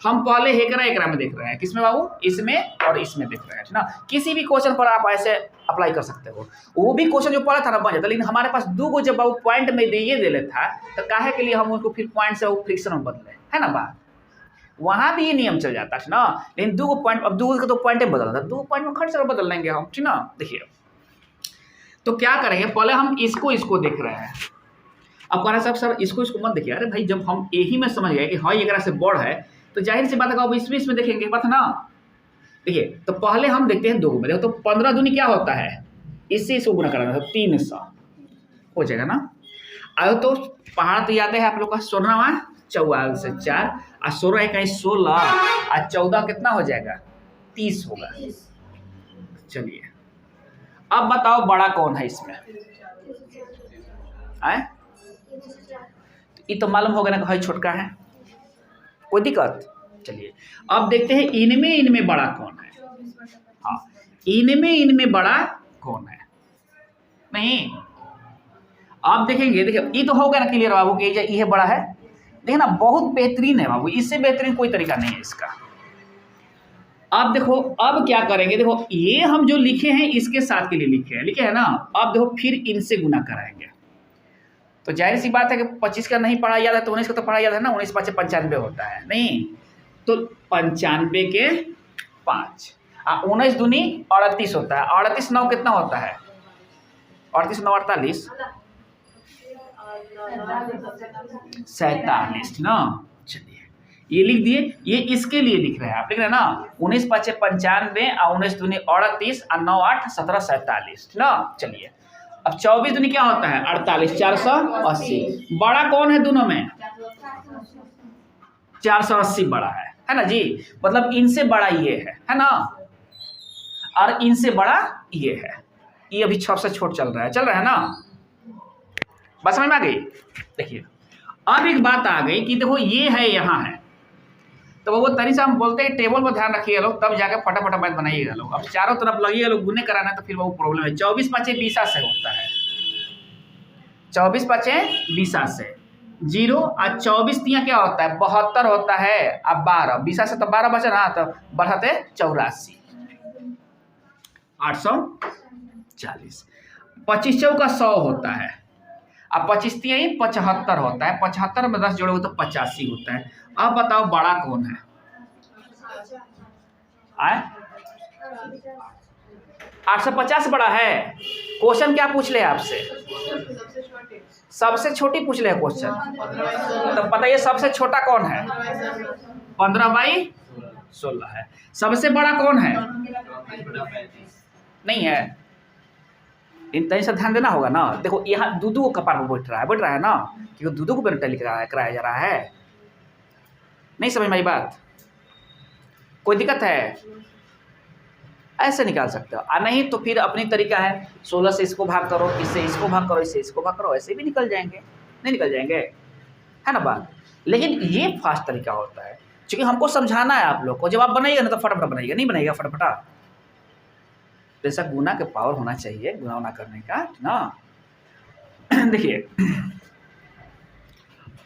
हम पहले हेकरा में देख रहे हैं, किसमें बाबू, इसमें और इसमें देख रहे हैं ना। किसी भी क्वेश्चन पर आप ऐसे अप्लाई कर सकते हो, वो भी क्वेश्चन जो पढ़ा था ना बन जाता, लेकिन हमारे पास 2 को जब बाबू पॉइंट में दे लेता था तो काहे के लिए हम उनको फिर पॉइंट से वो फ्रिक्शन में बदले, है ना बात। वहां भी ये नियम चल जाता है ना, लेकिन 2 को पॉइंट, अब 2 का तो पॉइंट बदलना था, 2 पॉइंट में खर्च कर बदल लेंगे हम, ठीक ना। देखिए तो क्या करेंगे, पहले हम इसको देख रहे हैं। अब कह रहे हैं सर इसको मत देखिए, अरे भाई जब हम यही में समझ गए कि हाँ एक से बड़ है तो जाहिर सी बात है अब इसमें देखेंगे बात ना। देखिए तो पहले हम देखते हैं 2 में, देखो तो 15 दूनी क्या होता है, इससे इसको गुना कराना, तो 300 हो जाएगा ना। अब तो पहाड़ तो याद है आप लोग का, 16वां 44 से 4 और 16 इकाई 16 और 14 कितना हो जाएगा, 30 होगा। चलिए अब बताओ बड़ा कौन है इसमें, आए ये तो मालूम होगा ना कि भाई छोटका है, कोई दिक्कत। चलिए अब देखते हैं इनमें बड़ा कौन है। हाँ इनमें बड़ा कौन है, नहीं आप देखेंगे, देखिए ये तो होगा ना क्लियर बाबू कि ये बड़ा है, देखिए ना बहुत बेहतरीन है बाबू, इससे बेहतरीन कोई तरीका नहीं है इसका। अब देखो अब क्या करेंगे, देखो ये हम जो लिखे हैं इसके साथ के लिए लिखे हैं ना। अब देखो फिर इनसे गुना कराएंगे, तो जाहिर सी बात है कि 25 का नहीं पढ़ा याद है तो 19 का तो पढ़ा याद है ना, 19 5 95 होता है, नहीं तो 95 के 5 और 19 दूनी 38 होता है, 38 9 कितना होता है, 38 9 48 47 ना। चलिए ये लिख दिए, ये इसके लिए लिख रहे हैं आप, लिख रहे हैं ना 19 5 95 और 19 दूनी 38 और 9 8 17 47 ना। चलिए अब 24 दूनी क्या होता है 48, 480। बड़ा कौन है दोनों में, 480 बड़ा है ना जी, मतलब इनसे बड़ा ये है ना, और इनसे बड़ा ये है, ये अभी सबसे छोट चल रहा है ना। बस समझ में आ गई। देखिए अब एक बात आ गई कि देखो ये है यहाँ है, तो वो तरी से हम बोलते हैं टेबल पर ध्यान रखिएगा लोग, तब जाकर फटाफट मैथ बनाइएगा लोग। अब चारों तरफ लगिएगा लोग, गुने कराना है तो फिर वो प्रॉब्लम है। 24 5 20 से होता है, 24 5 20 से 0 और 24 तिया क्या होता है 72 होता है, अब 12 20 से तो 12 बचा ना, तो बढ़ाते 84 840। 25 चौका 100 होता है, अब 25 तिया 75 होता है, 75 में 10 जोड़ोगे तो 85 होता है। अब बताओ बड़ा कौन है, आए 850 बड़ा है। क्वेश्चन क्या पूछ ले आपसे, सबसे छोटी पूछ ले क्वेश्चन, तो बताइए सबसे छोटा कौन है, 15/16 है। सबसे बड़ा कौन है, नहीं है, इन तनी सा ध्यान देना होगा ना। देखो यहाँ दूधू को कपार पर बैठ रहा है ना, क्योंकि दूधू को पेनल्टी कराया जा रहा है। नहीं समझ में आई बात? कोई दिक्कत है? ऐसे निकाल सकते हो। नहीं तो फिर अपनी तरीका है, 16 से इसको भाग करो, इससे इसको भाग करो, इससे इसको भाग करो, ऐसे भी निकल जाएंगे। नहीं निकल जाएंगे, है ना बात? लेकिन ये फास्ट तरीका होता है, क्योंकि हमको समझाना है आप लोग को। जब आप बनाइएगा ना तो फटाफट बनाइएगा, नहीं बनाइएगा फटाफटा। जैसा गुना के पावर होना चाहिए, गुना उना करने का ना। देखिए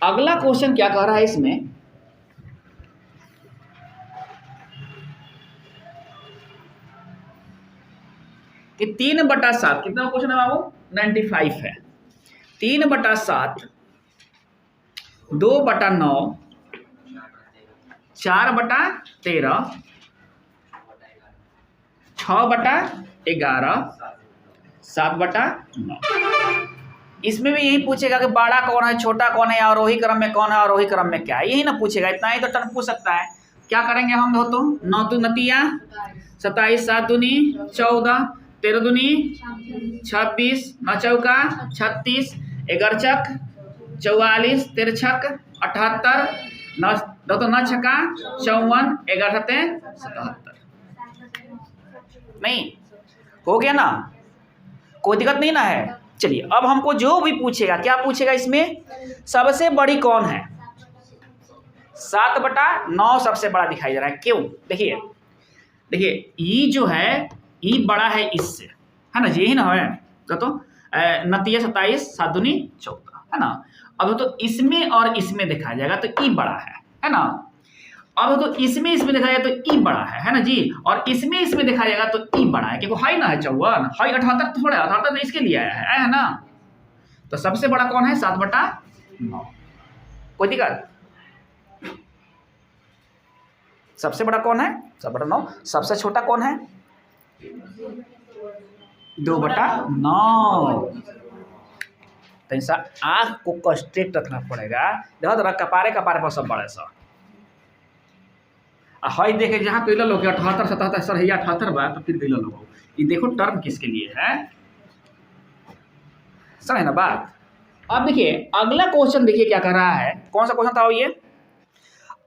अगला क्वेश्चन क्या कह रहा है इसमें, कि 3/7 कितना क्वेश्चन है बाबू? 95 है। 3/7, 2/9, 4/13, 6/11, 7/9। इसमें भी यही पूछेगा कि बड़ा कौन है, छोटा कौन है, आरोही क्रम में कौन है, आरोही क्रम में क्या है, यही ना पूछेगा। इतना ही तो टर्म पूछ सकता है। क्या करेंगे हम दोस्तों? 9 दू 27, 7 दूनी 14, 13 दूनी 26, 9 चौका 36, 11 चक 44, 13 छक 78, 9 छक्का 54, 11 सत्ते 77। नहीं हो गया ना? कोई दिक्कत नहीं ना है। चलिए अब हमको जो भी पूछेगा, क्या पूछेगा इसमें? सबसे बड़ी कौन है? 7/9 सबसे बड़ा दिखाई दे रहा है। क्यों? देखिए ई जो है, ई बड़ा है इससे, है ना? यही ना है तो 29, 27, 7 दूनी 14, है ना? अब तो इसमें और इसमें देखा जाएगा तो ई बड़ा है ना? अब तो इसमें देखा जाएगा तो ई बड़ा है ना जी? और इसमें देखा जाएगा तो ई बड़ा है, क्योंकि हाई ना है 54, हाई 78 तो थोड़ा 78 तो इसके लिए आया है ना? तो सबसे बड़ा कौन है? 7/9। कोई दिक्कत? सबसे बड़ा कौन है? 7/9। सबसे छोटा कौन है? 2/9। तो ऐसा आँख को स्ट्रेट रखना पड़ेगा। देखो तो कपारे पर सब बड़े सा हई देखे जहाँ कैल लोग 78, 77 सर है 78 बा, तो फिर कैल लोग ये देखो टर्म किसके लिए है, समझ ना बात? अब देखिए अगला क्वेश्चन, देखिए क्या कर रहा है। कौन सा क्वेश्चन था ये?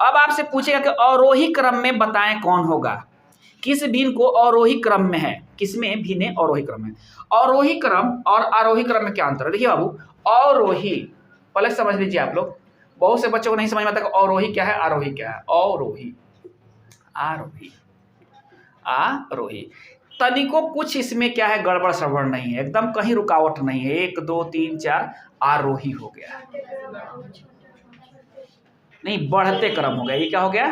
अब आपसे पूछेगा कि अवरोही क्रम में बताएं कौन होगा। किस भिन्न को अवरोही क्रम में है? किसमें भिन्न है? अवरोही क्रम में। अवरोही क्रम और आरोही क्रम में क्या अंतर है? देखिए बाबू, अवरोही पहले समझ लीजिए आप लोग। बहुत से बच्चों को नहीं समझ में आता कि अवरोही क्या है, आरोही क्या है। अवरोही, आरोही, आरोही तनिको कुछ इसमें क्या है, गड़बड़ सड़बड़ नहीं है, एकदम कहीं रुकावट नहीं है। 1 2 3 4 आरोही हो गया, नहीं बढ़ते क्रम हो गया। ये क्या हो गया?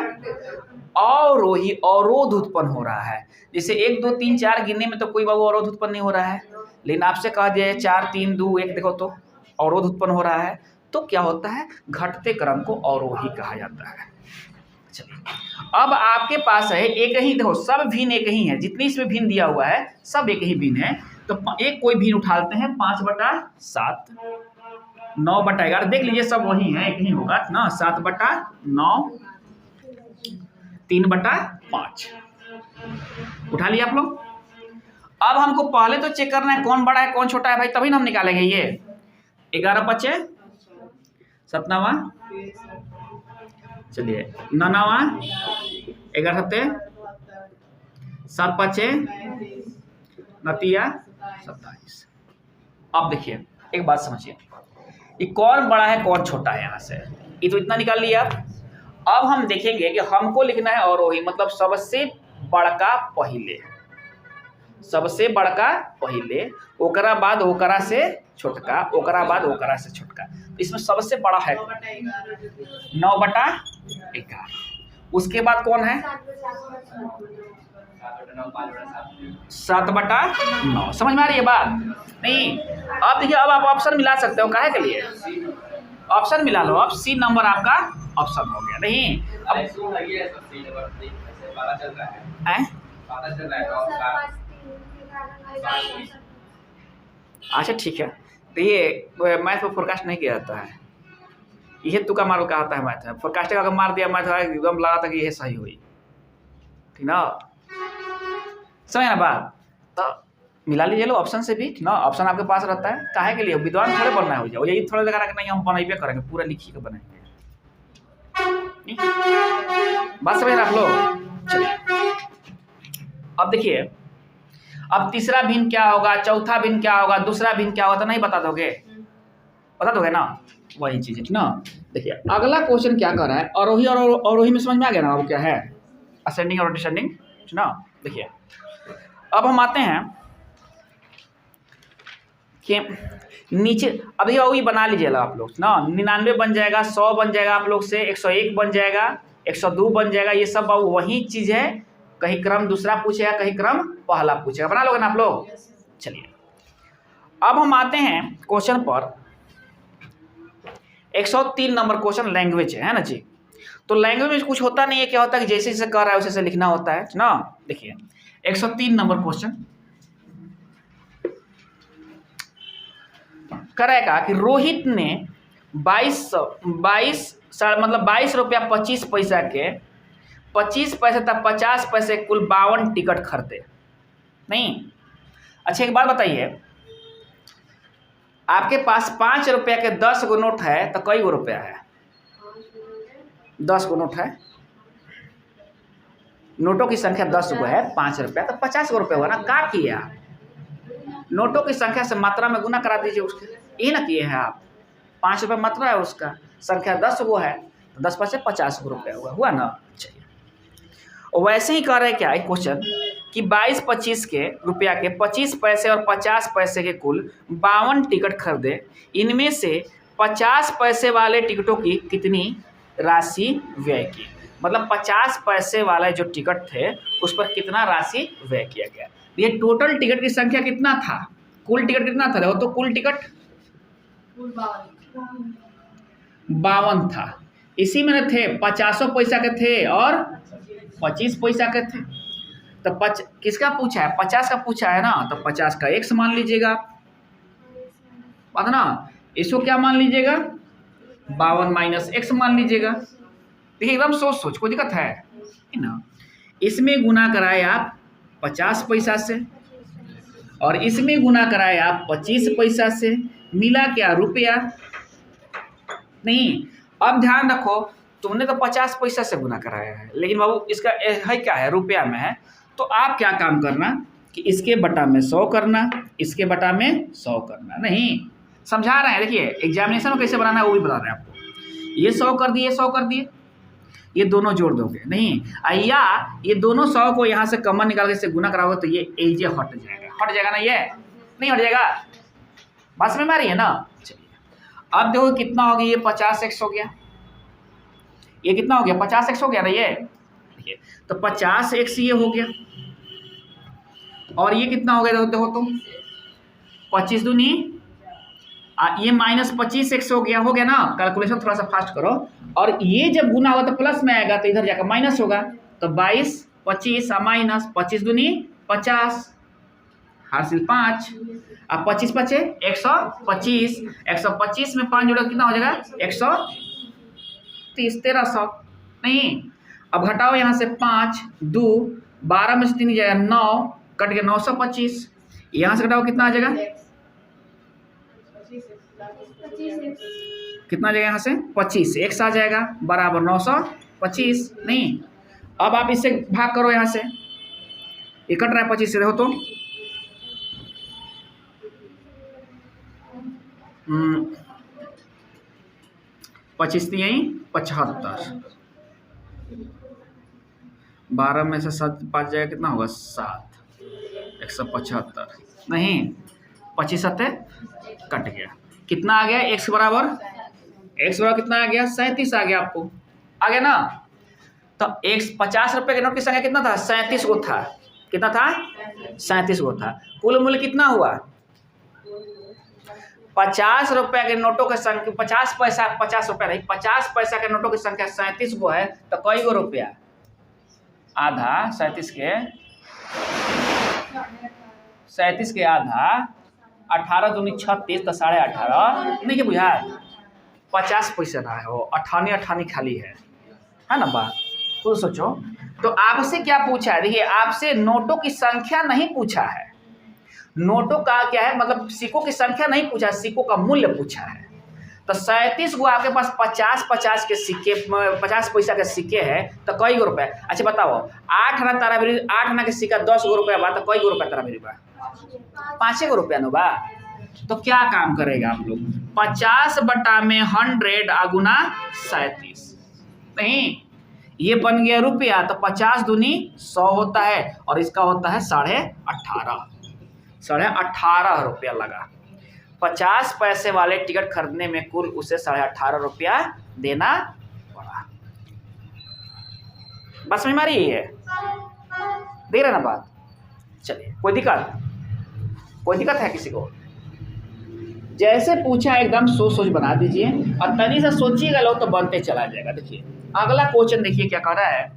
अवरोही, अवरोध उत्पन्न हो रहा है। जैसे 1 2 3 4 गिनने में तो कोई बाबू अवरोध उत्पन्न नहीं हो रहा है, लेकिन आपसे कह दिया 4 3 2 1 देखो तो अवरोध उत्पन्न हो रहा है। तो क्या होता है? घटते क्रम को अवरोही कहा जाता है। चलिए अब आपके पास है एक ही, देखो सब भिन्न एक ही है, जितनी इसमें भिन्न दिया हुआ है सब एक ही भिन्न है। तो एक कोई भिन्न उठाते हैं, 5/7, 9/11, देख लीजिए सब वही है, एक ही होगा ना। 7/9, 3/5 उठा लिया आप लोग। अब हमको पहले तो चेक करना है कौन बड़ा है कौन छोटा है भाई, तभी ना हम निकालेंगे ये। 11/5 7वां, चलिए 9वां, 11 7/5 27। अब देखिए एक बात समझिए, ये कौन बड़ा है कौन छोटा है। यहाँ से ये तो इतना निकाल लिया। अब हम देखेंगे कि हमको लिखना है अवरोही, मतलब सबसे बड़का पहले, सबसे बड़का पहले, ओकरा बाद ओकरा से छोटका, ओकरा बाद ओकरा से छोटका। इसमें सबसे बड़ा है 9/11। उसके बाद कौन है? 7/9। समझ में आ रही है बात? नहीं। अब देखिए, अब आप ऑप्शन मिला सकते हो, काहे के लिए? ऑप्शन मिला लो। अब सी नंबर आपका ऑप्शन हो गया। नहीं अब अच्छा ठीक है। तो ये मैथ में फोरकास्ट नहीं किया जाता है, यह तुका मारो का आता है मैथ में। फोरकास्ट अगर मार दिया मैथ एकदम लगा था कि यह सही हुई, ठीक ना? समझ ना बात? तो मिला लीजिए लो ऑप्शन से भी ना, ऑप्शन आपके पास रहता है। काहे के लिए विद्वान थोड़े बनना है, हो जाओ यही थोड़ा लगा कि नहीं हम बनाइए करेंगे, पूरा लिखी के बनाएंगे। बात समझ रहे आप लोग? चलिए अब देखिए, अब तीसरा भिन्न क्या होगा, चौथा भिन्न क्या होगा, दूसरा भिन्न क्या होगा, तो नहीं बता दोगे? बता दोगे ना? वही चीज है ना। देखिए अगला क्वेश्चन क्या कर रहा है, अवरोही और अवरोही में समझ में आ गया ना अब क्या है, असेंडिंग और डिसेंडिंग ना। देखिए अब हम आते हैं कि नीचे, अभी वही बना लीजिएगा आप लोग ना, 99 बन जाएगा, 100 बन जाएगा आप लोग से, 101 बन जाएगा, 102 बन जाएगा, ये सब अब वही चीज है। कहीं क्रम दूसरा पूछेगा, कहीं क्रम पहला पूछेगा, बना लोगे ना आप लोग? चलिए अब हम आते हैं क्वेश्चन पर, 103 नंबर क्वेश्चन लैंग्वेज है ना जी। तो लैंग्वेज में कुछ होता नहीं है, क्या होता है कि जैसे जैसे कर रहा है वैसे लिखना होता है ना। देखिए 103 नंबर क्वेश्चन करेगा कि रोहित ने 22 मतलब 22 रुपया 25 पैसा के 25 पैसे तक 50 पैसे कुल 52 टिकट खरीदे। नहीं, अच्छा एक बात बताइए, आपके पास 5 रुपया के 10 गो नोट है तो कई गो रुपया है? 10 गो नोट है, नोटों की संख्या 10 गो है, 5 रुपया तो 50 गो रुपया हुआ ना। क्या किए आप? नोटों की संख्या से मात्रा में गुना करा दीजिए उसके, ये ना किए हैं आप। 5 रुपया मात्रा है उसका, संख्या 10 गो है तो 10 पैसे 50 गो रुपया हुआ ना। चलिए वैसे ही कर रहे क्या एक क्वेश्चन कि 22-25 के रुपया के 25 पैसे और 50 पैसे के कुल 52 टिकट खरीदे, इनमें से 50 पैसे वाले टिकटों की कितनी राशि व्यय की। मतलब 50 पैसे वाले जो टिकट थे उस पर कितना राशि व्यय किया गया। ये टोटल टिकट की संख्या कितना था, कुल टिकट कितना था? तो कुल टिकट 52 था, इसी में थे 50 पैसा के थे और 25 पैसा के थे। तो किसका पूछा है? 50 का पूछा है ना, तो 50 का x मान लीजिएगा, बात ना। इसको क्या मान लीजिएगा? 52 माइनस x मान लीजिएगा। देखिए एकदम सोच कोई दिक्कत है ना। इसमें गुना कराए आप 50 पैसा से और इसमें गुना कराए आप 25 पैसा से, मिला क्या? रुपया। नहीं, अब ध्यान रखो, तुमने तो 50 पैसा से गुना कराया है, लेकिन बाबू इसका है क्या है? रुपया में है। तो आप क्या काम करना कि इसके बटा में 100 करना, इसके बटा में 100 करना। नहीं समझा रहे हैं, देखिए एग्जामिनेशन में कैसे बनाना है वो भी बता रहे हैं आपको। ये 100 कर दिए, 100 कर दिए, ये दोनों जोड़ दोगे। नहीं, या ये दोनों 100 को यहाँ से कॉमन निकाल के से गुना कराओगे तो ये एजे हट जाएगा ना, ये नहीं हट जाएगा। बात समझ में आ रही है ना? चलिए अब देखो कितना हो गया, ये 50x हो गया, ये कितना हो गया? 50x हो गया ना ये। तो 50x ये हो गया, और ये कितना हो गया? देखो तुम 25 दूनी ये माइनस 25x हो गया ना। कैलकुलेशन थोड़ा सा फास्ट करो, और ये जब गुना होगा तो प्लस में आएगा तो इधर जाकर माइनस होगा। तो 22 25 माइनस 25 दूनी 50, हासिल 5, अब 25 बचे 125, 125 में 5 जोड़ा कितना हो जाएगा? 130, 1300। नहीं, अब घटाओ यहाँ से 5 2 12 में से 3 जाएगा 9, कट गया 925। यहाँ से घटाओ कितना आ जाएगा? कितना आ जाएगा? यहाँ से 25 x आ जाएगा बराबर 925। नहीं, अब आप इससे भाग करो, यहाँ से ये कट रहा है 25 से, देखो तो 25 यही 75, 12 में से 7 5 जाएगा, कितना होगा? 7, 175। नहीं, 25 7 कट गया, कितना आ गया? x बराबर कितना आ गया? 37 आ गया। आपको आ गया ना? तो 50 रुपए के नोट की संख्या कितना था? 37 गो था। कितना था? 37 गो था। कुल मूल्य कितना हुआ? 50 रुपए के नोटों की संख्या 50 पैसा 50 रुपया नहीं, 50 पैसा के नोटों की संख्या 37 गो है, तो कई गो रुपया? आधा 37 के आधा 18 दूनी 36 तो 18.5 नहीं के बुझा 50 पैसा रहा है वो, 98 खाली है ना बात। खुद सोचो। तो आपसे क्या पूछा है? देखिए आपसे नोटों की संख्या नहीं पूछा है, नोटों का क्या है, मतलब सिक्कों की संख्या नहीं पूछा, सिक्कों का मूल्य पूछा है। तो 37 गो आपके पास 50 के सिक्के, 50 पैसा के सिक्के है, तो कई गो रुपए? अच्छा बताओ, 8 आना तारा मेरी, 8 आना के सिक्का 10 गो रुपया बा, तो कई गो रुपया तारा मेरी बा? 5 गो रुपया नो बा। तो क्या काम करेगा आप लोग? 50 बटा में 100 आगुना 37, नहीं ये बन गया रुपया, तो 50 दूनी 100 होता है, और इसका होता है 18.5 रुपया लगा। 50 पैसे वाले टिकट खरीदने में कुल उसे 18.5 रुपया देना पड़ा। बस में हमारी यही है, देख रहे ना बात? चलिए, कोई दिक्कत है किसी को? जैसे पूछा एकदम सोच बना दीजिए, और तनी सा सोचिएगा लोग तो बनते चला जाएगा। देखिए अगला क्वेश्चन, देखिए क्या कह रहा है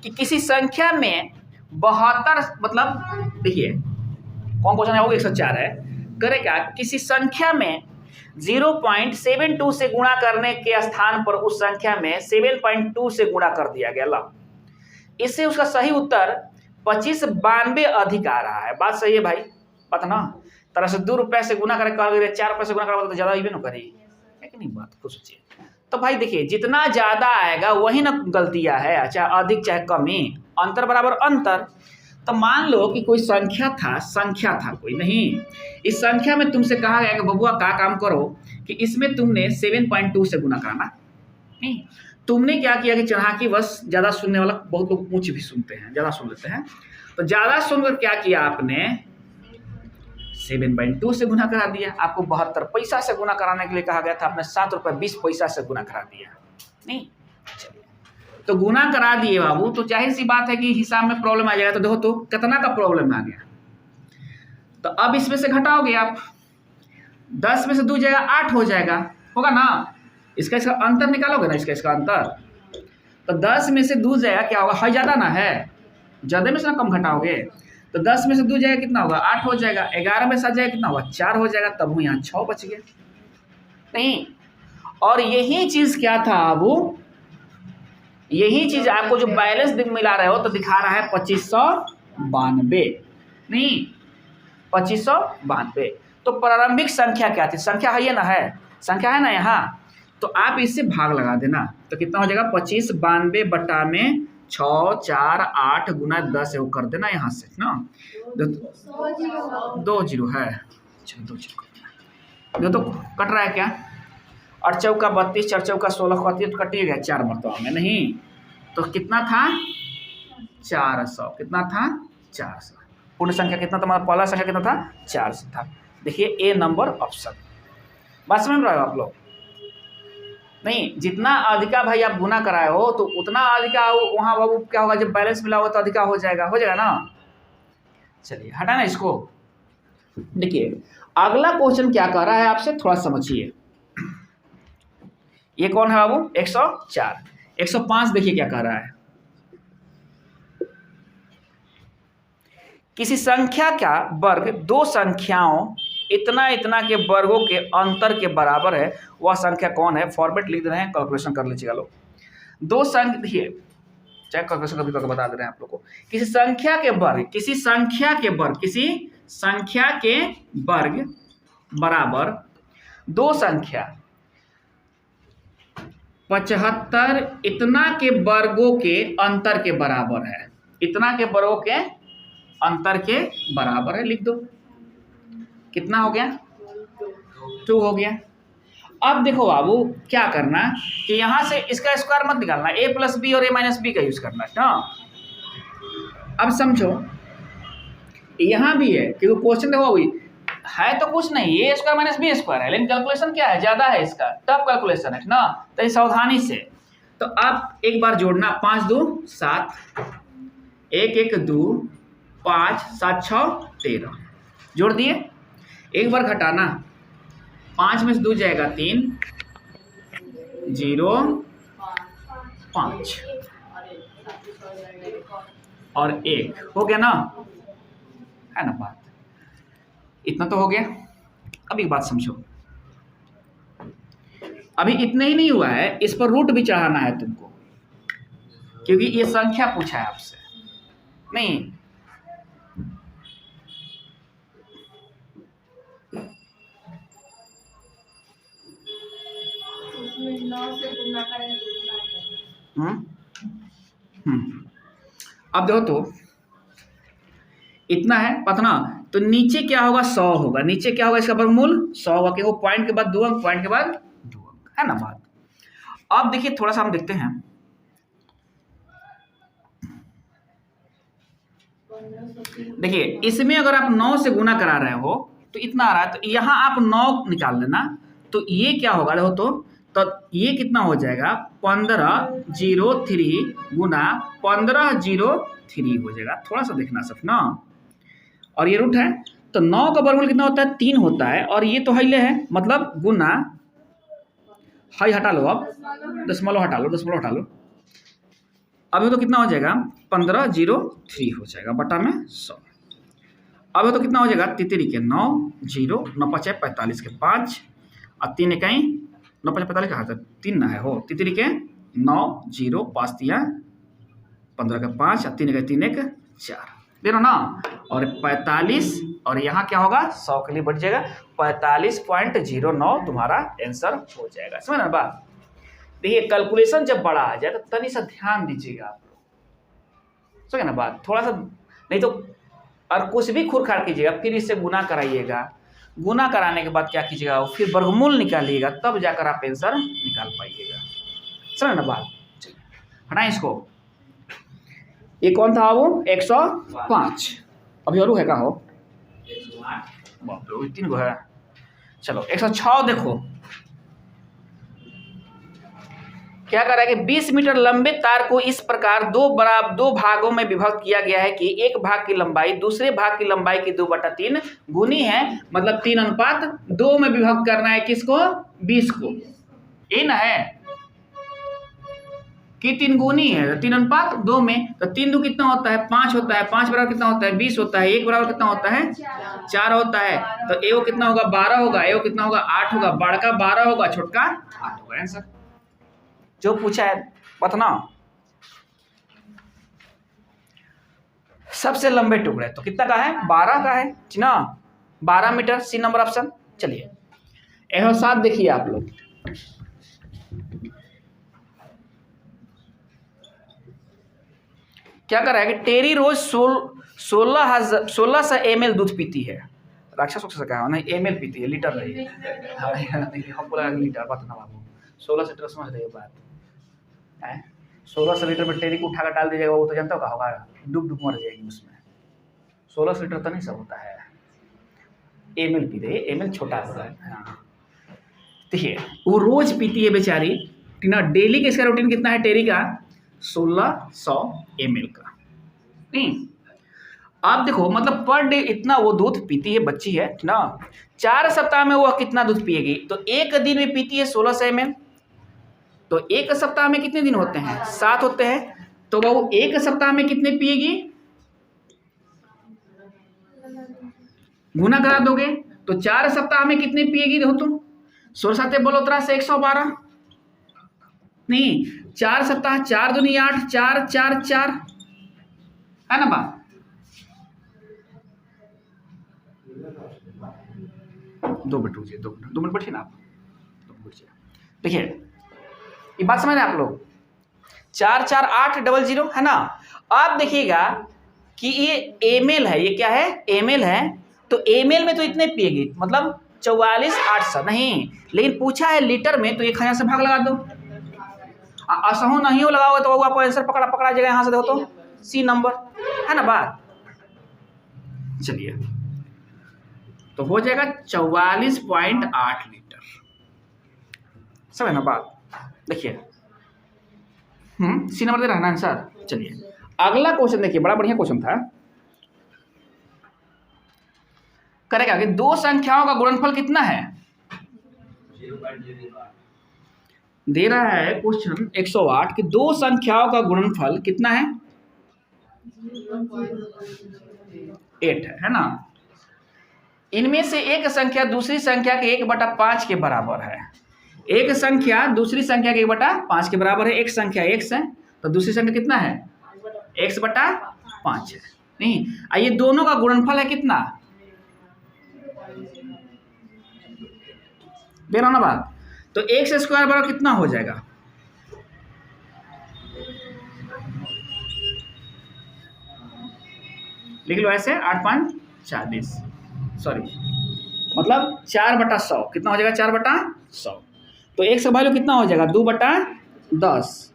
कि किसी संख्या में 72, मतलब देखिए कौन क्वेश्चन है वो, 104 है। करे क्या, किसी संख्या में 0.72 से गुणा करने के स्थान पर उस संख्या में 7.2 से गुणा कर दिया गया। ला, इससे उसका सही उत्तर 2592 अधिक आ रहा है। बात सही है भाई, पता ना? तरह से 2 रुपये से गुना करे, 4 रुपये से गुना करे तो ज्यादा ही ना करी, है कि नहीं? बात को सोचिए। तो भाई देखिए, जितना ज्यादा आएगा वही ना गलतियां है, चाहे अधिक चाहे कमी, अंतर बराबर अंतर। तो मान लो कि कोई संख्या था कोई, नहीं, इस संख्या में तुमसे कहा गया कि बबुआ का काम करो कि इसमें तुमने 7.2 से गुना कराना। नहीं, तुमने क्या किया कि चढ़ाकी बस, ज्यादा सुनने वाला बहुत लोग ऊंच भी सुनते हैं, ज्यादा सुन लेते हैं, तो ज्यादा सुनकर क्या किया आपने, 7.2 से गुना करा दिया। आपको 72 पैसा से गुना कराने के लिए कहा गया था, आपने 7 रुपये 20 पैसा से गुना करा दिया। नहीं, चलिए तो गुना करा दिए बाबू, तो जाहिर सी बात है कि हिसाब में प्रॉब्लम आ जाएगा। तो देखो तो कितना का प्रॉब्लम आ गया। तो अब इसमें से घटाओगे आप, 10 में से 2 जाएगा 8 हो जाएगा, होगा ना? इसका अंतर निकालोगे ना, इसका अंतर। तो 10 में से 2 जाएगा, क्या होगा? है ज्यादा ना है, ज्यादा में से ना कम घटाओगे, तो 10 में से 2 जाएगा कितना होगा? 8 हो जाएगा। 11 में 7 जाएगा कितना होगा? 4 हो जाएगा। तब यहाँ 6 बच गया। नहीं, और यही चीज क्या था अब, यही चीज आपको जो बैलेंस मिला रहे हो तो दिखा रहा है 2592, नहीं 2592। तो प्रारंभिक संख्या क्या थी? संख्या है ये ना, है संख्या है ना यहाँ, तो आप इससे भाग लगा देना, तो कितना हो जाएगा? 2592 बटा में 6 4 8 गुना 10 है, वो कर देना यहाँ से ना, 2 जीरो है। चलो 2 जीरो तो कट रहा है क्या? 8 चौका 32, 4 चौका 16 कटिएगा 4 मरतबा में, नहीं तो कितना था? 400। कितना था? 400। पूर्ण संख्या कितना था? हमारा पहला संख्या कितना था? 400 था। देखिए ए नंबर ऑप्शन। बात समझ रहे हो आप लोग? नहीं, जितना अधिका भाई आप गुना कराए हो तो उतना अधिका वहाँ बाबू क्या होगा, जब बैलेंस मिला होगा तो अधिका हो जाएगा ना। चलिए हटाना इसको। देखिए अगला क्वेश्चन क्या कह रहा है आपसे, थोड़ा समझिए। ये कौन है बाबू? 104। 105 देखिए क्या कह रहा है, किसी संख्या का वर्ग 2 संख्याओं इतना के वर्गों के अंतर के बराबर है, वह संख्या कौन है? फॉर्मेट लिख रहे हैं, कैलकुलेशन कर लीजिएगा लोग। 2 संख्या, देखिए चाहे कैलकुलेशन कभी करके बता दे रहे हैं आप लोग को। किसी संख्या के वर्ग बराबर 2 संख्या 75 इतना के वर्गों के अंतर के बराबर है। इतना के वर्गों के अंतर के बराबर है, लिख दो। कितना हो गया? 2 हो गया। अब देखो बाबू क्या करना कि यहां से इसका स्क्वायर मत निकालना, a प्लस बी और a माइनस बी का यूज करना है ना। अब समझो यहां भी है, क्योंकि क्वेश्चन देखो अभी है तो कुछ नहीं, a square minus b square है, लेकिन कैलकुलेशन क्या है? ज्यादा है, इसका टफ कैलकुलेशन है ना, तो सावधानी से। तो आप एक बार जोड़ना, 5 2 7, 1 1 2 5 7 6 13, जोड़ दिए। एक बार घटाना, 5 में से 2 जाएगा 3 0 5 और 1 हो गया ना, है ना बात? इतना तो हो गया। अब एक बात समझो, अभी इतना ही नहीं हुआ है, इस पर रूट भी चढ़ाना है तुमको, क्योंकि ये संख्या पूछा है आपसे। नहीं अब देखो तो इतना है पता ना, तो नीचे क्या होगा 100 होगा, नीचे क्या होगा इसका वर्गमूल 100 होगा, कि वो पॉइंट के बाद 2 अंक, पॉइंट के बाद 2 अंक, है ना बात। अब देखिए थोड़ा सा हम देखते हैं, देखिए इसमें अगर आप 9 से गुना करा रहे हो तो इतना आ रहा है, तो यहाँ आप 9 निकाल लेना, तो ये क्या होगा देखो तो ये कितना हो जाएगा 1503 गुना 1503 हो जाएगा, थोड़ा सा देखना सब ना। और ये रूट है तो 9 का वर्गमूल कितना होता है 3 होता है, और ये तो हाइले है मतलब गुना, हाई हटा लो, अब दशमलव हटा लो, दशमलव हटा लो, अब तो कितना हो जाएगा 1503 हो जाएगा बटा में 100। अब तो कितना हो जाएगा 3 के 9, 0 9 5 45 के 5 और 3 इकाई 9 5 45 कहाँ था 3 ना है हो, 3 के 9 0 5 दिया 15 के 5 और 3 इकाई 3 1 4 दे रहा ना, और 45 और यहाँ क्या होगा 100 के लिए बढ़ जाएगा 45.09 तुम्हारा आंसर हो जाएगा। समझ ना बात। देखिए कैलकुलेशन जब बड़ा आ जाए तो तनी सा ध्यान दीजिएगा आप लोग, समझे ना बात, थोड़ा सा, नहीं तो और कुछ भी खुरखार कीजिएगा फिर इससे गुना कराइएगा, गुना कराने के बाद क्या कीजिएगा फिर वर्गमूल निकालिएगा, तब जाकर आप आंसर निकाल पाइएगा। समझे ना बात। चलिए हटाएं इसको, ये कौन था वो 105, अभी और है का हो 3 गो है। चलो 106 देखो क्या कर रहा है कि 20 मीटर लंबे तार को इस प्रकार दो भागों में विभक्त किया गया है कि एक भाग की लंबाई दूसरे भाग की लंबाई की 2/3 गुनी है, मतलब 3:2 में विभक्त करना है किसको 20 को, ये ना है कि 3 गुनी है 3:2 में, तो 3 2 कितना होता है 5 होता है, 5 बराबर कितना होता है 20 होता है, 1 बराबर कितना होता है 4 होता है, तो एओ कितना होगा 12 होगा, एओ कितना होगा 8 होगा, बड़का 12 होगा छोटका 8 होगा। आंसर जो पूछा है बताना, सबसे लंबे टुकड़े तो कितना का है 12 का है ना, 12 मीटर, सी नंबर ऑप्शन। चलिए यह 7 देखिए आप लोग, क्या कर रहा है कि टेरी रोज 1600 ml दूध पीती है, राक्षस से कहा नहीं ml पीती है, लीटर रही हमको लगा लीटर, बात ना बाबू 16 से समझ रही बात है, 1600 लीटर में टेरी को उठा कर डाल दीजिएगा, वो तो जानता होगा होगा डूब डूब मर जाएगी उसमें, 1600 लीटर तो नहीं सब होता है, ml पी रही है, ml छोटा होता है। हाँ देखिए वो रोज पीती है बेचारी ना, डेली का इसका रूटीन कितना है टेरी का 1600 ml का, नहीं आप देखो मतलब पर डे इतना वो दूध पीती है बच्ची है ना, 4 सप्ताह में वो कितना दूध पिएगी, तो एक दिन में पीती है 1600 ml, तो एक सप्ताह में कितने दिन होते हैं 7 होते हैं, तो वो एक सप्ताह में कितने पिएगी गुना करा दोगे, तो 4 सप्ताह में कितने पिएगी देखो तुम 16 7 बोलो से 112, नहीं 4 सप्ताह 4 दूनी 8 4 4 4 है ना बात। 2 मिनट रुकिए, 2 मिनट बैठिए ना आप, देखिए ये बात समझ रहे आप लोग, 4 4 8 00 है ना। आप देखिएगा कि ये ml है, ये क्या है ml है, तो ml में तो इतने पिएगी मतलब 44,800 नहीं, लेकिन पूछा है लीटर में, तो 1000 से भाग लगा दो, असहू नहीं हो लगाओगे तो आपको आंसर पकड़ा जाएगा यहाँ से, देखो तो सी नंबर है ना बात। चलिए तो हो जाएगा 44.8 लीटर, समझ ना बात। देखिए सी नंबर दे रहा है ना आंसर। चलिए अगला क्वेश्चन देखिए, बड़ा बढ़िया क्वेश्चन था, करेगा कि 2 संख्याओं का गुणनफल कितना है, दे रहा है क्वेश्चन 108 कि 2 संख्याओं का गुणनफल कितना है 8 है ना, इनमें से एक संख्या दूसरी संख्या के 1/5 के बराबर है, एक संख्या दूसरी संख्या के 1/5 के बराबर है, एक संख्या x है तो दूसरी संख्या कितना है x/5 है, नहीं ये दोनों का गुणनफल है कितना दे रहा ना बात, तो x² बराबर कितना हो जाएगा लिख लो ऐसे 8×5 = 40, सॉरी मतलब 4/100 कितना हो जाएगा 4/100। तो x का वैल्यू कितना हो जाएगा 2/10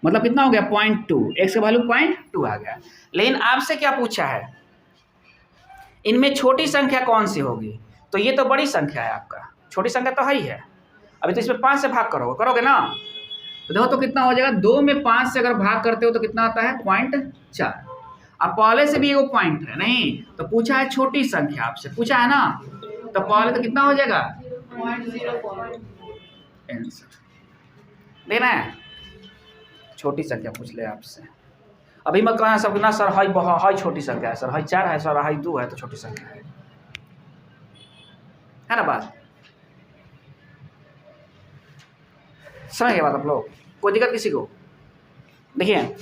मतलब कितना हो गया 0.2, x का वैल्यू 0.2 आ गया। लेकिन आपसे क्या पूछा है इनमें छोटी संख्या कौन सी होगी, तो ये तो बड़ी संख्या है आपका, छोटी संख्या तो है ही है। अभी तो इसमें 5 से भाग करोगे ना, तो देखो तो कितना हो जाएगा 2 में 5 से अगर भाग करते हो तो कितना आता है 0.4। अब पहले से भी वो पॉइंट है नहीं, तो पूछा है छोटी संख्या आपसे पूछा है ना, तो पहले तो कितना हो जाएगा 0.04 आंसर लेना है। छोटी संख्या पूछ ले आपसे, अभी मत कहना सब ना सर हाई छोटी संख्या है, सर हाई 4 है, सर हाई 2 है तो छोटी संख्या है ना बात। समझ गए बात आप लोग, कोई दिक्कत किसी को? देखिए